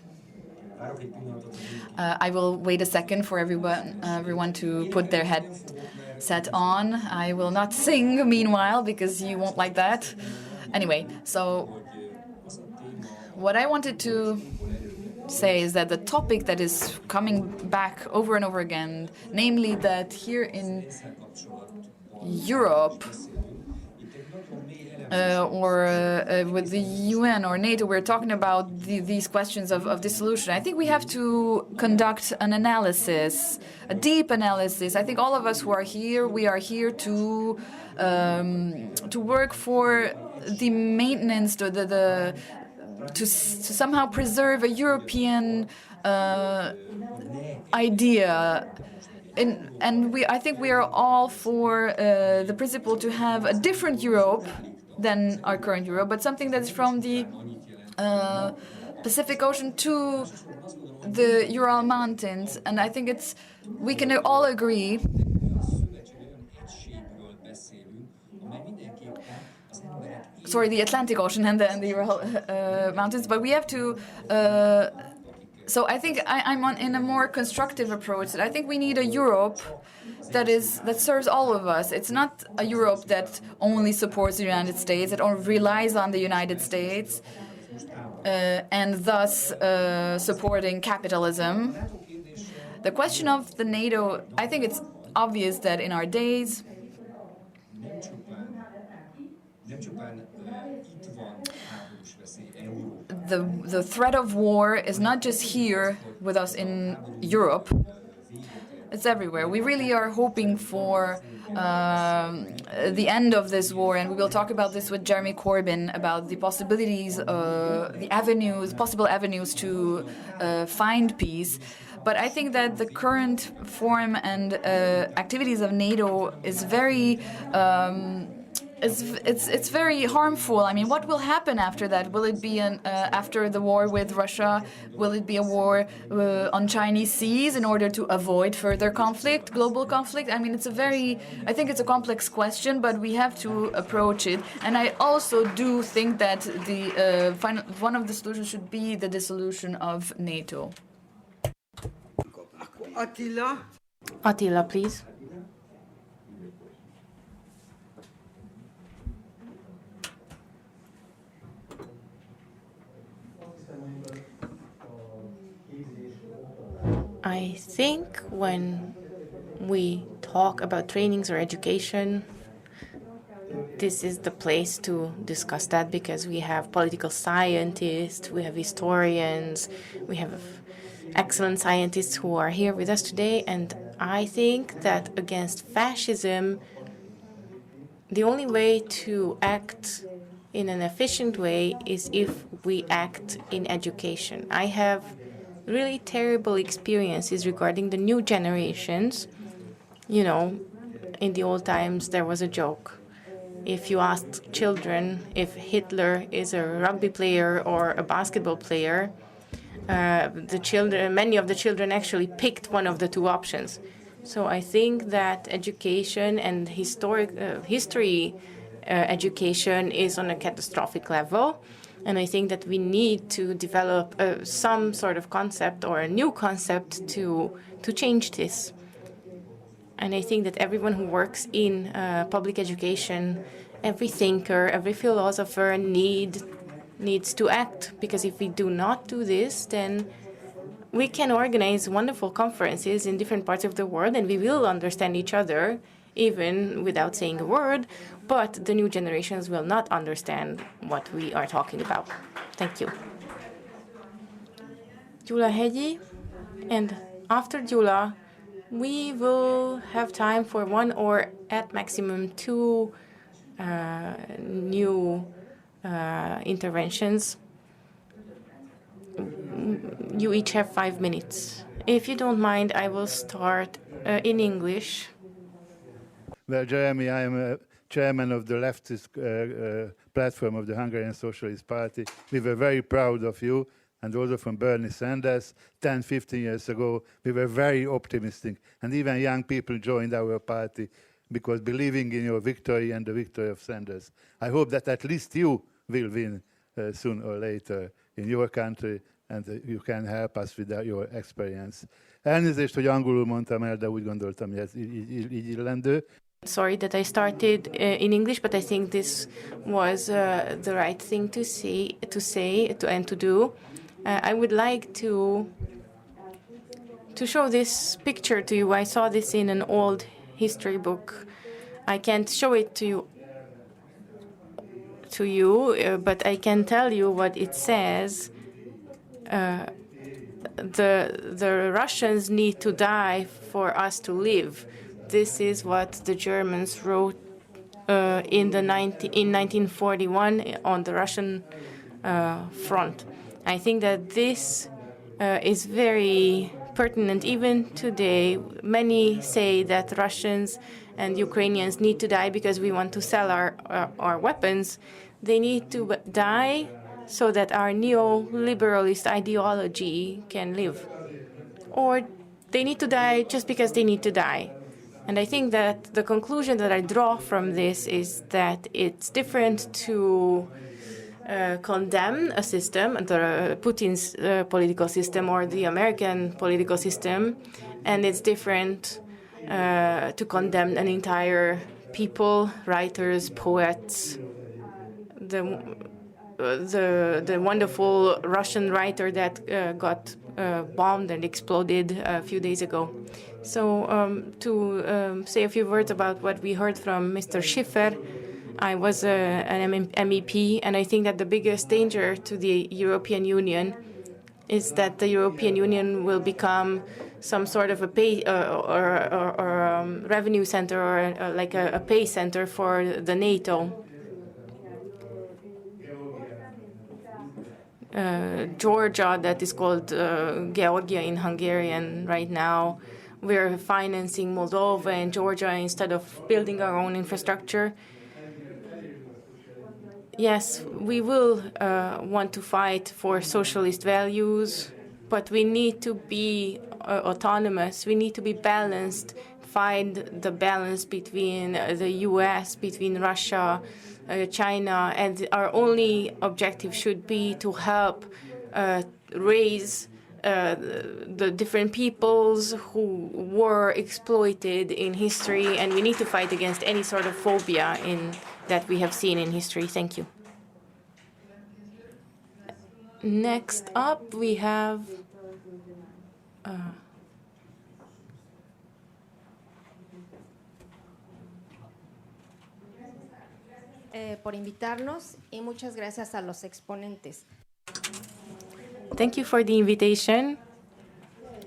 I will wait a second for everyone to put their headset on. I will not sing meanwhile, because you won't like that. Anyway, so what I wanted to say is that the topic that is coming back over and over again, namely that here in Europe, with the UN or NATO, we're talking about these questions of dissolution. I think we have to conduct an analysis, a deep analysis. I think all of us who are here, we are here to work for the maintenance, to somehow preserve a European idea. And I think we are all for the principle to have a different Europe than our current Europe, but something that's from the Pacific Ocean to the Ural Mountains. And I think we can all agree the Atlantic Ocean and the Ural Mountains, but we have to. So I think I'm in a more constructive approach. I think we need a Europe that serves all of us. It's not a Europe that only supports the United States, that only relies on the United States, and thus supporting capitalism. The question of the NATO, I think it's obvious that in our days, the threat of war is not just here with us in Europe, it's everywhere. We really are hoping for the end of this war, and we will talk about this with Jeremy Corbyn, about the possibilities, possible avenues to find peace. But I think that the current form and activities of NATO is very it's very harmful. I mean, what will happen after that? Will it be after the war with Russia? Will it be a war on Chinese seas in order to avoid further conflict, global conflict? I mean, I think it's a complex question, but we have to approach it. And I also do think that one of the solutions should be the dissolution of NATO. Attila, please. I think when we talk about trainings or education, this is the place to discuss that, because we have political scientists, we have historians, we have excellent scientists who are here with us today. And I think that against fascism, The only way to act in an efficient way is if we act in education. I have really terrible experiences regarding the new generations. You know, in the old times, there was a joke. If you asked children if Hitler is a rugby player or a basketball player, many of the children actually picked one of the two options. So I think that education and history education is on a catastrophic level. And I think that we need to develop some sort of concept or a new concept to change this. And I think that everyone who works in public education, every thinker, every philosopher needs to act. Because if we do not do this, then we can organize wonderful conferences in different parts of the world, and we will understand each other, even without saying a word, but the new generations will not understand what we are talking about. Thank you. Gyula Hegyi, and after Gyula, we will have time for one or at maximum two new interventions. You each have 5 minutes. If you don't mind, I will start in English. Well, Jeremy, I am chairman of the leftist platform of the Hungarian Socialist Party. We were very proud of you, and also from Bernie Sanders. 10, 15 years ago, we were very optimistic, and even young people joined our party because believing in your victory and the victory of Sanders. I hope that at least you will win soon or later in your country, and you can help us with your experience. Elnézést, hogy angolul mondtam el, de úgy gondoltam, hogy ez így illendő. Sorry that I started in English, but I think this was the right thing to say and to do. I would like to show this picture to you. I saw this in an old history book. I can't show it to you, but I can tell you what it says. The Russians need to die for us to live. This is what the Germans wrote in 1941 on the Russian front. I think that this is very pertinent even today. Many say that Russians and Ukrainians need to die because we want to sell our weapons. They need to die so that our neoliberalist ideology can live. Or they need to die just because they need to die. And I think that the conclusion that I draw from this is that it's different to condemn a system, Putin's political system or the American political system, and it's different to condemn an entire people, writers, poets. The wonderful Russian writer that got bombed and exploded a few days ago. So to say a few words about what we heard from Mr. Schiffer, I was an MEP, and I think that the biggest danger to the European Union is that the European Union will become some sort of a pay or revenue center or like a pay center for the NATO. Georgia, that is called Georgia in Hungarian right now. We're financing Moldova and Georgia instead of building our own infrastructure. Yes, we will want to fight for socialist values, but we need to be autonomous. We need to be balanced, find the balance between the US, between Russia, China, and our only objective should be to help raise the different peoples who were exploited in history, and we need to fight against any sort of phobia that we have seen in history. Thank you. Next up, we have por invitarnos y muchas gracias a los exponentes. Thank you for the invitation.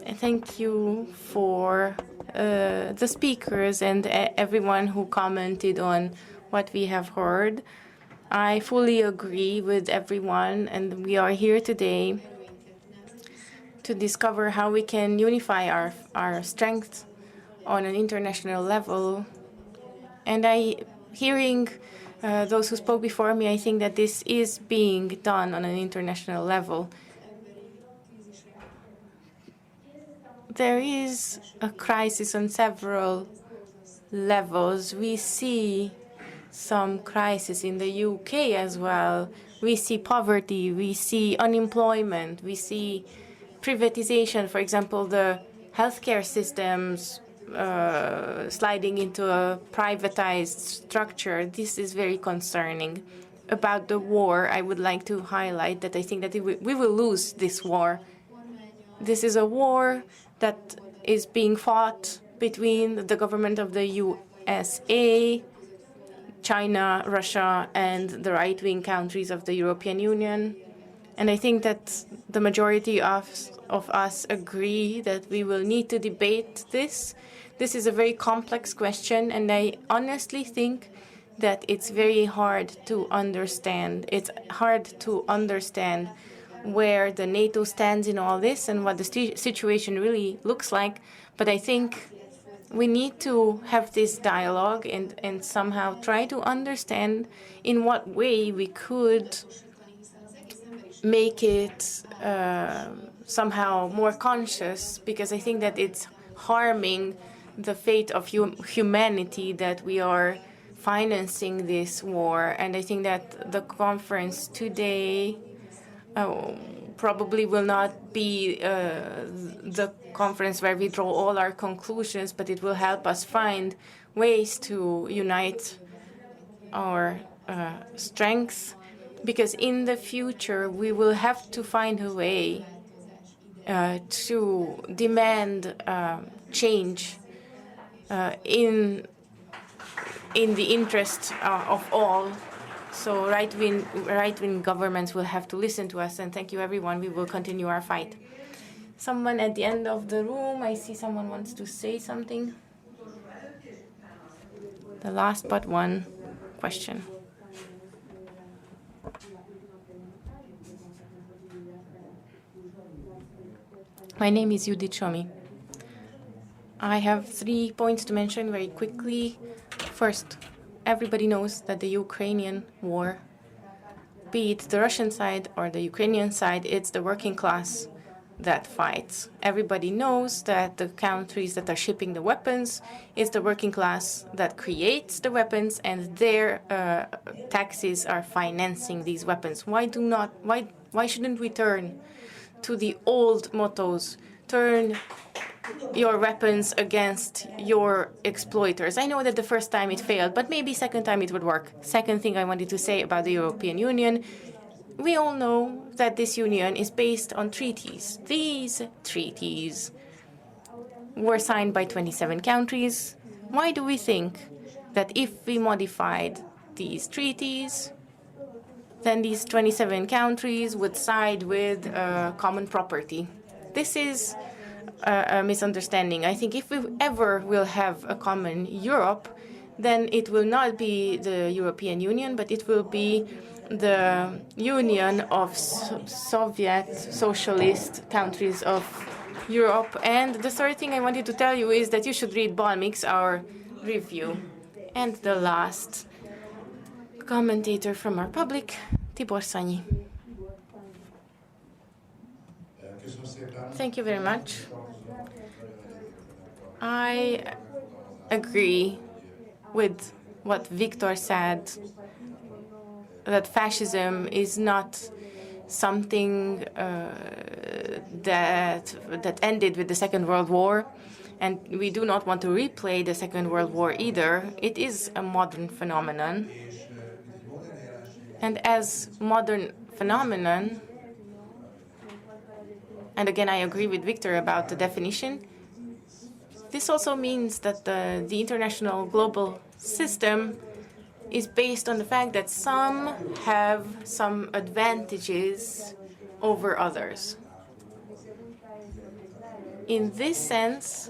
And thank you for the speakers and everyone who commented on what we have heard. I fully agree with everyone, and we are here today to discover how we can unify our strength on an international level. And hearing those who spoke before me, I think that this is being done on an international level. There is a crisis on several levels. We see some crisis in the UK as well. We see poverty, we see unemployment, we see privatization, for example, the healthcare systems sliding into a privatized structure. This is very concerning. About the war, I would like to highlight that I think that we will lose this war. This is a war that is being fought between the government of the USA, China, Russia, and the right-wing countries of the European Union. And I think that the majority of us agree that we will need to debate this. This is a very complex question, and I honestly think that it's very hard to understand. It's hard to understand where the NATO stands in all this and what the situation really looks like. But I think we need to have this dialogue and somehow try to understand in what way we could make it somehow more conscious, because I think that it's harming the fate of humanity that we are financing this war. And I think that the conference today probably will not be the conference where we draw all our conclusions, but it will help us find ways to unite our strengths, because in the future we will have to find a way to demand change in the interest of all. So right-wing governments will have to listen to us. And thank you, everyone. We will continue our fight. Someone at the end of the room. I see someone wants to say something. The last but one question. My name is Judith Chomi. I have 3 points to mention very quickly. First, everybody knows that the Ukrainian war, be it the Russian side or the Ukrainian side, it's the working class that fights. Everybody knows that the countries that are shipping the weapons is the working class that creates the weapons, and their taxes are financing these weapons. Why shouldn't we turn to the old mottos? Turn your weapons against your exploiters. I know that the first time it failed, but maybe second time it would work. Second thing I wanted to say about the European Union, we all know that this union is based on treaties. These treaties were signed by 27 countries. Why do we think that if we modified these treaties, then these 27 countries would side with common property? This is a misunderstanding. I think if we ever will have a common Europe, then it will not be the European Union, but it will be the Union of Soviet Socialist countries of Europe. And the third thing I wanted to tell you is that you should read Balmik's, our review. And the last commentator from our public, Tibor Sanyi. Thank you very much. I agree with what Victor said, that fascism is not something that ended with the Second World War, and we do not want to replay the Second World War either. It is a modern phenomenon, and as modern phenomenon, and again I agree with Victor about the definition, this also means that the international global system is based on the fact that some have some advantages over others. In this sense,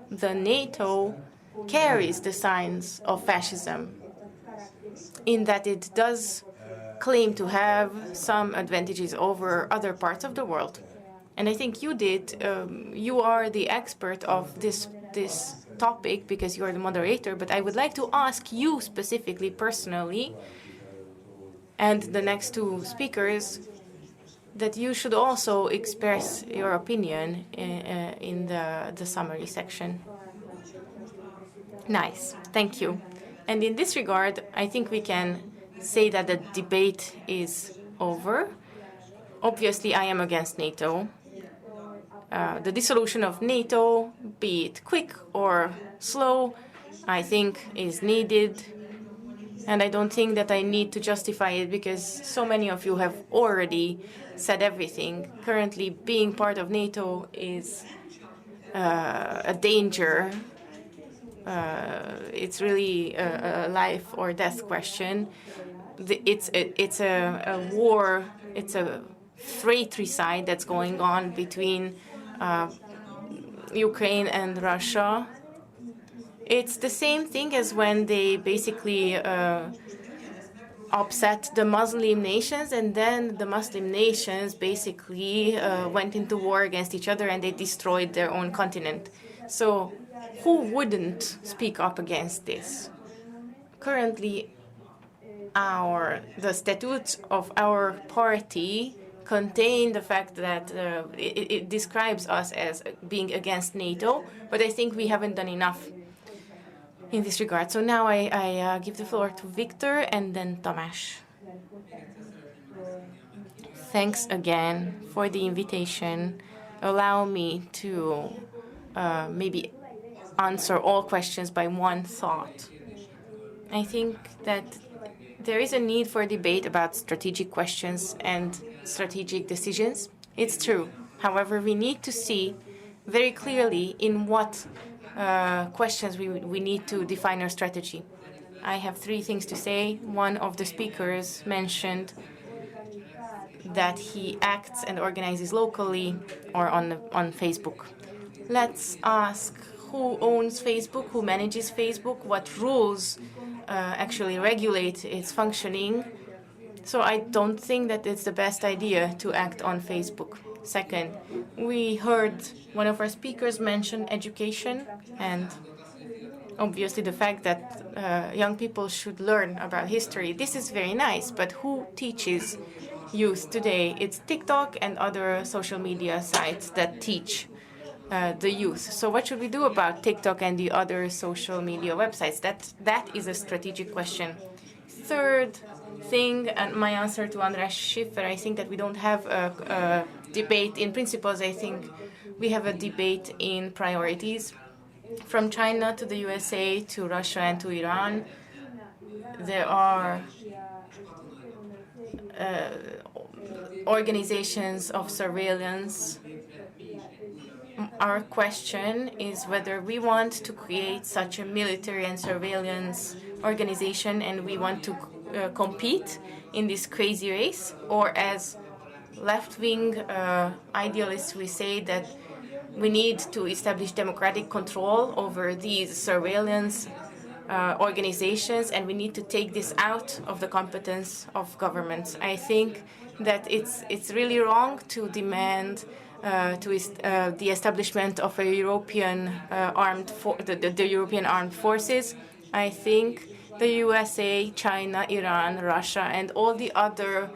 the NATO carries the signs of fascism. in that it does claim to have some advantages over other parts of the world. And I think you did. You are the expert of this topic because you are the moderator. But I would like to ask you specifically, personally, and the next two speakers, that you should also express your opinion in the summary section. Nice, thank you. And in this regard, I think we can say that the debate is over. Obviously, I am against NATO. The dissolution of NATO, be it quick or slow, I think is needed. And I don't think that I need to justify it because so many of you have already said everything. Currently, being part of NATO is a danger. It's really a life or death question. It's a war. It's a fratricide that's going on between Ukraine and Russia. It's the same thing as when they basically upset the Muslim nations, and then the Muslim nations basically went into war against each other and they destroyed their own continent. So who wouldn't speak up against this? Currently, the statutes of our party contain the fact that it describes us as being against NATO, but I think we haven't done enough in this regard. So now I give the floor to Victor and then Tamás. Thanks again for the invitation. Allow me to maybe answer all questions by one thought. I think that there is a need for a debate about strategic questions and strategic decisions. It's true. However, we need to see very clearly in what questions we need to define our strategy. I have three things to say. One of the speakers mentioned that he acts and organizes locally or on Facebook. Let's ask who owns Facebook, who manages Facebook, what rules actually regulate its functioning. So I don't think that it's the best idea to act on Facebook. Second, we heard one of our speakers mention education and obviously the fact that young people should learn about history. This is very nice, but who teaches youth today? It's TikTok and other social media sites that teach the youth. So what should we do about TikTok and the other social media websites? That is a strategic question. Third thing, and my answer to András Schiffer, I think that we don't have a debate in principles. I think we have a debate in priorities. From China to the USA to Russia and to Iran, there are organizations of surveillance. Our question is whether we want to create such a military and surveillance organization and we want to compete in this crazy race, or as left-wing idealists we say that we need to establish democratic control over these surveillance organizations and we need to take this out of the competence of governments. I think that it's really wrong to demand the establishment of a European the European armed forces. I think the USA, China, Iran, Russia, and all the other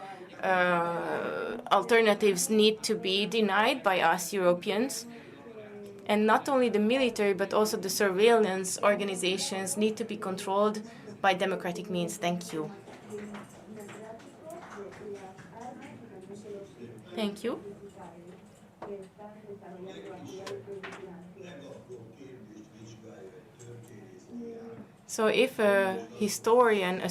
alternatives need to be denied by us Europeans. And not only the military, but also the surveillance organizations need to be controlled by democratic means. Thank you. Thank you. So if a historian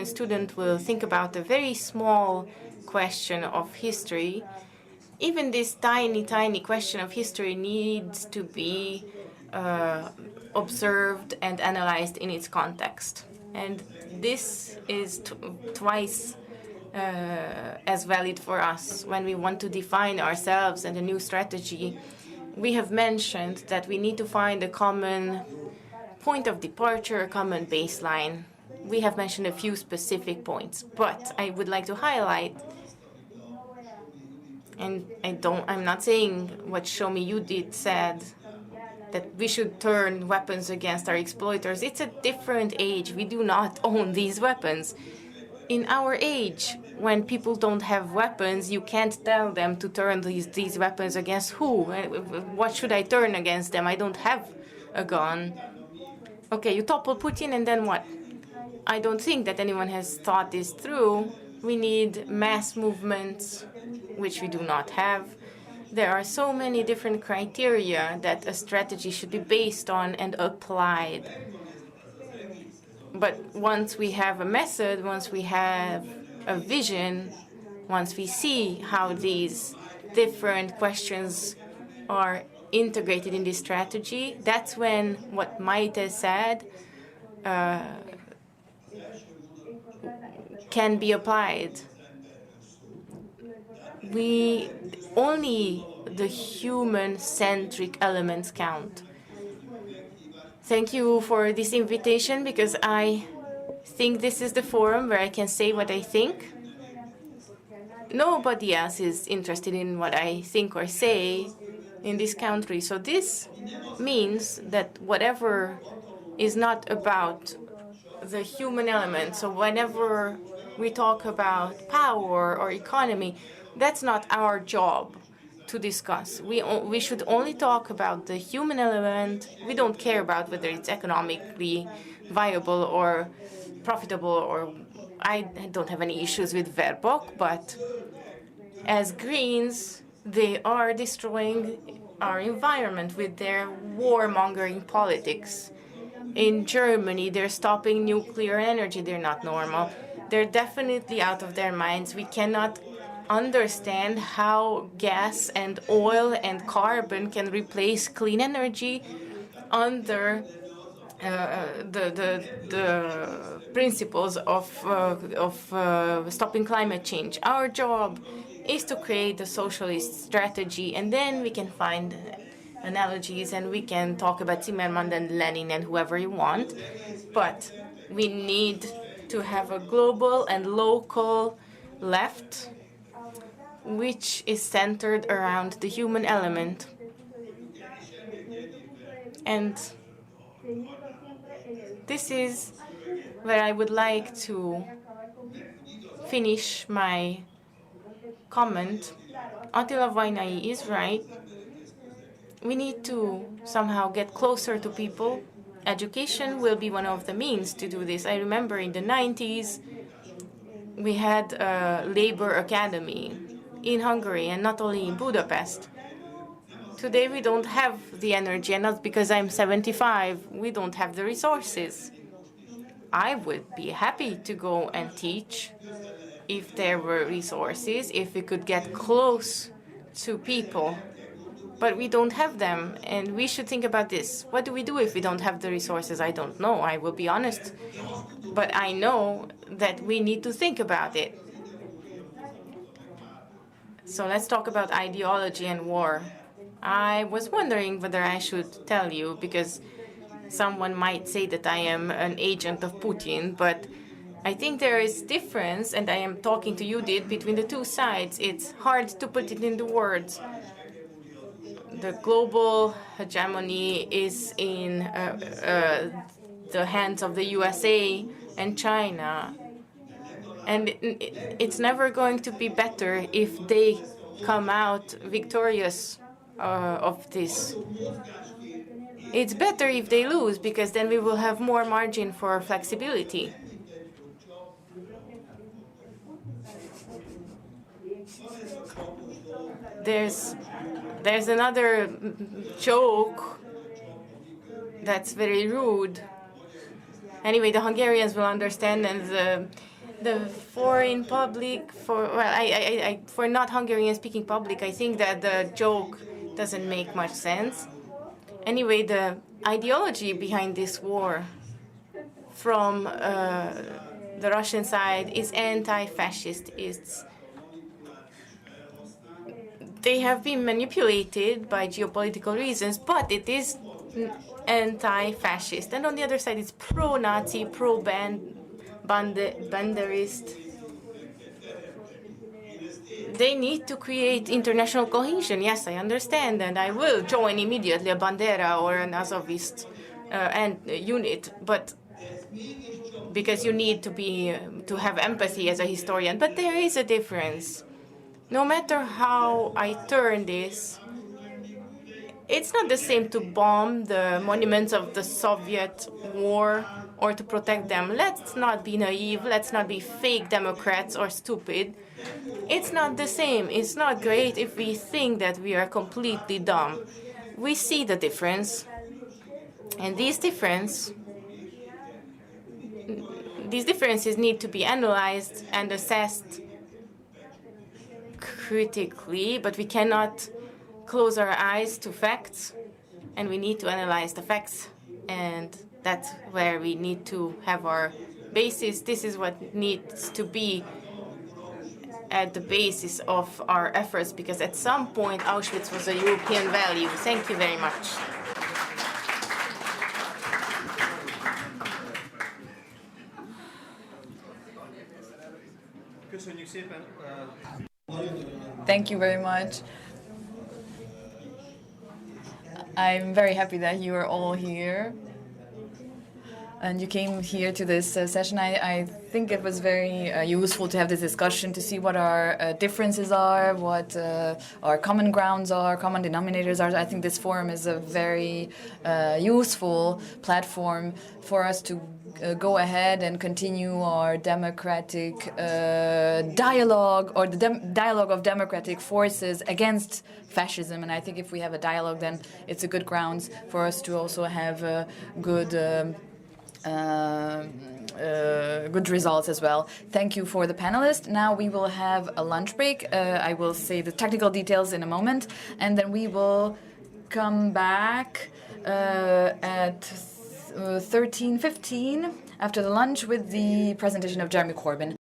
student will think about a very small question of history, even this tiny question of history needs to be observed and analyzed in its context. And this is twice as valid for us when we want to define ourselves and a new strategy. We have mentioned that we need to find a common point of departure, a common baseline. we have mentioned a few specific points, but I would like to highlight, and I'm not saying what Show Me You Did said, that we should turn weapons against our exploiters. It's a different age. We do not own these weapons. In our age, when people don't have weapons, you can't tell them to turn these weapons against who? What should I turn against them? I don't have a gun. Okay, you topple Putin, and then what? I don't think that anyone has thought this through. We need mass movements, which we do not have. There are so many different criteria that a strategy should be based on and applied. But once we have a method, once we have a vision, once we see how these different questions are integrated in this strategy, that's when what Maite said can be applied. Only the human-centric elements count. Thank you for this invitation, because I think this is the forum where I can say what I think. Nobody else is interested in what I think or say in this country. So this means that whatever is not about the human element, so whenever we talk about power or economy, that's not our job to discuss. We should only talk about the human element. We don't care about whether it's economically viable or profitable, or I don't have any issues with Verbok, but as Greens, they are destroying our environment with their warmongering politics. In Germany, they're stopping nuclear energy. They're not normal. They're definitely out of their minds. We cannot understand how gas and oil and carbon can replace clean energy under the principles of stopping climate change. Our job is to create a socialist strategy, and then we can find analogies and we can talk about Zimmermann and Lenin and whoever you want. But we need to have a global and local left which is centered around the human element. And this is where I would like to finish my comment. Attila Vajnai is right. We need to somehow get closer to people. Education will be one of the means to do this. I remember in the 90s, we had a labor academy in Hungary, and not only in Budapest. Today we don't have the energy, and not because I'm 75, we don't have the resources. I would be happy to go and teach if there were resources, if we could get close to people. But we don't have them, and we should think about this. What do we do if we don't have the resources? I don't know, I will be honest. But I know that we need to think about it. So let's talk about ideology and war. I was wondering whether I should tell you, because someone might say that I am an agent of Putin, but I think there is difference, and I am talking to Judith, between the two sides. It's hard to put it into words. The global hegemony is in the hands of the USA and China. And it's never going to be better if they come out victorious of this. It's better if they lose, because then we will have more margin for flexibility. There's another joke that's very rude. Anyway, the Hungarians will understand, and the foreign public, for not Hungarian speaking public, I think that the joke doesn't make much sense. Anyway, the ideology behind this war from the Russian side is anti-fascist. They have been manipulated by geopolitical reasons, but it is anti-fascist. And on the other side, it's pro-Nazi, pro-ban, banderist. They need to create international cohesion. Yes, I understand, and I will join immediately a Bandera or an Azovist unit. But because you need to have empathy as a historian. But there is a difference. No matter how I turn this, it's not the same to bomb the monuments of the Soviet war or to protect them. Let's not be naive. Let's not be fake Democrats or stupid. It's not the same. It's not great if we think that we are completely dumb. We see the difference. And these differences need to be analyzed and assessed critically, but we cannot close our eyes to facts, and we need to analyze the facts, and that's where we need to have our basis. This is what needs to be at the basis of our efforts, because at some point Auschwitz was a European value. Thank you very much. Thank you very much. I'm very happy that you are all here. And you came here to this session. I think it was very useful to have this discussion to see what our differences are, what our common grounds are, common denominators are. I think this forum is a very useful platform for us to go ahead and continue our democratic dialogue, or the dialogue of democratic forces against fascism. And I think if we have a dialogue, then it's a good grounds for us to also have good results as well. Thank you for the panelists. Now we will have a lunch break. I will say the technical details in a moment, and then we will come back at 13:15 after the lunch with the presentation of Jeremy Corbyn.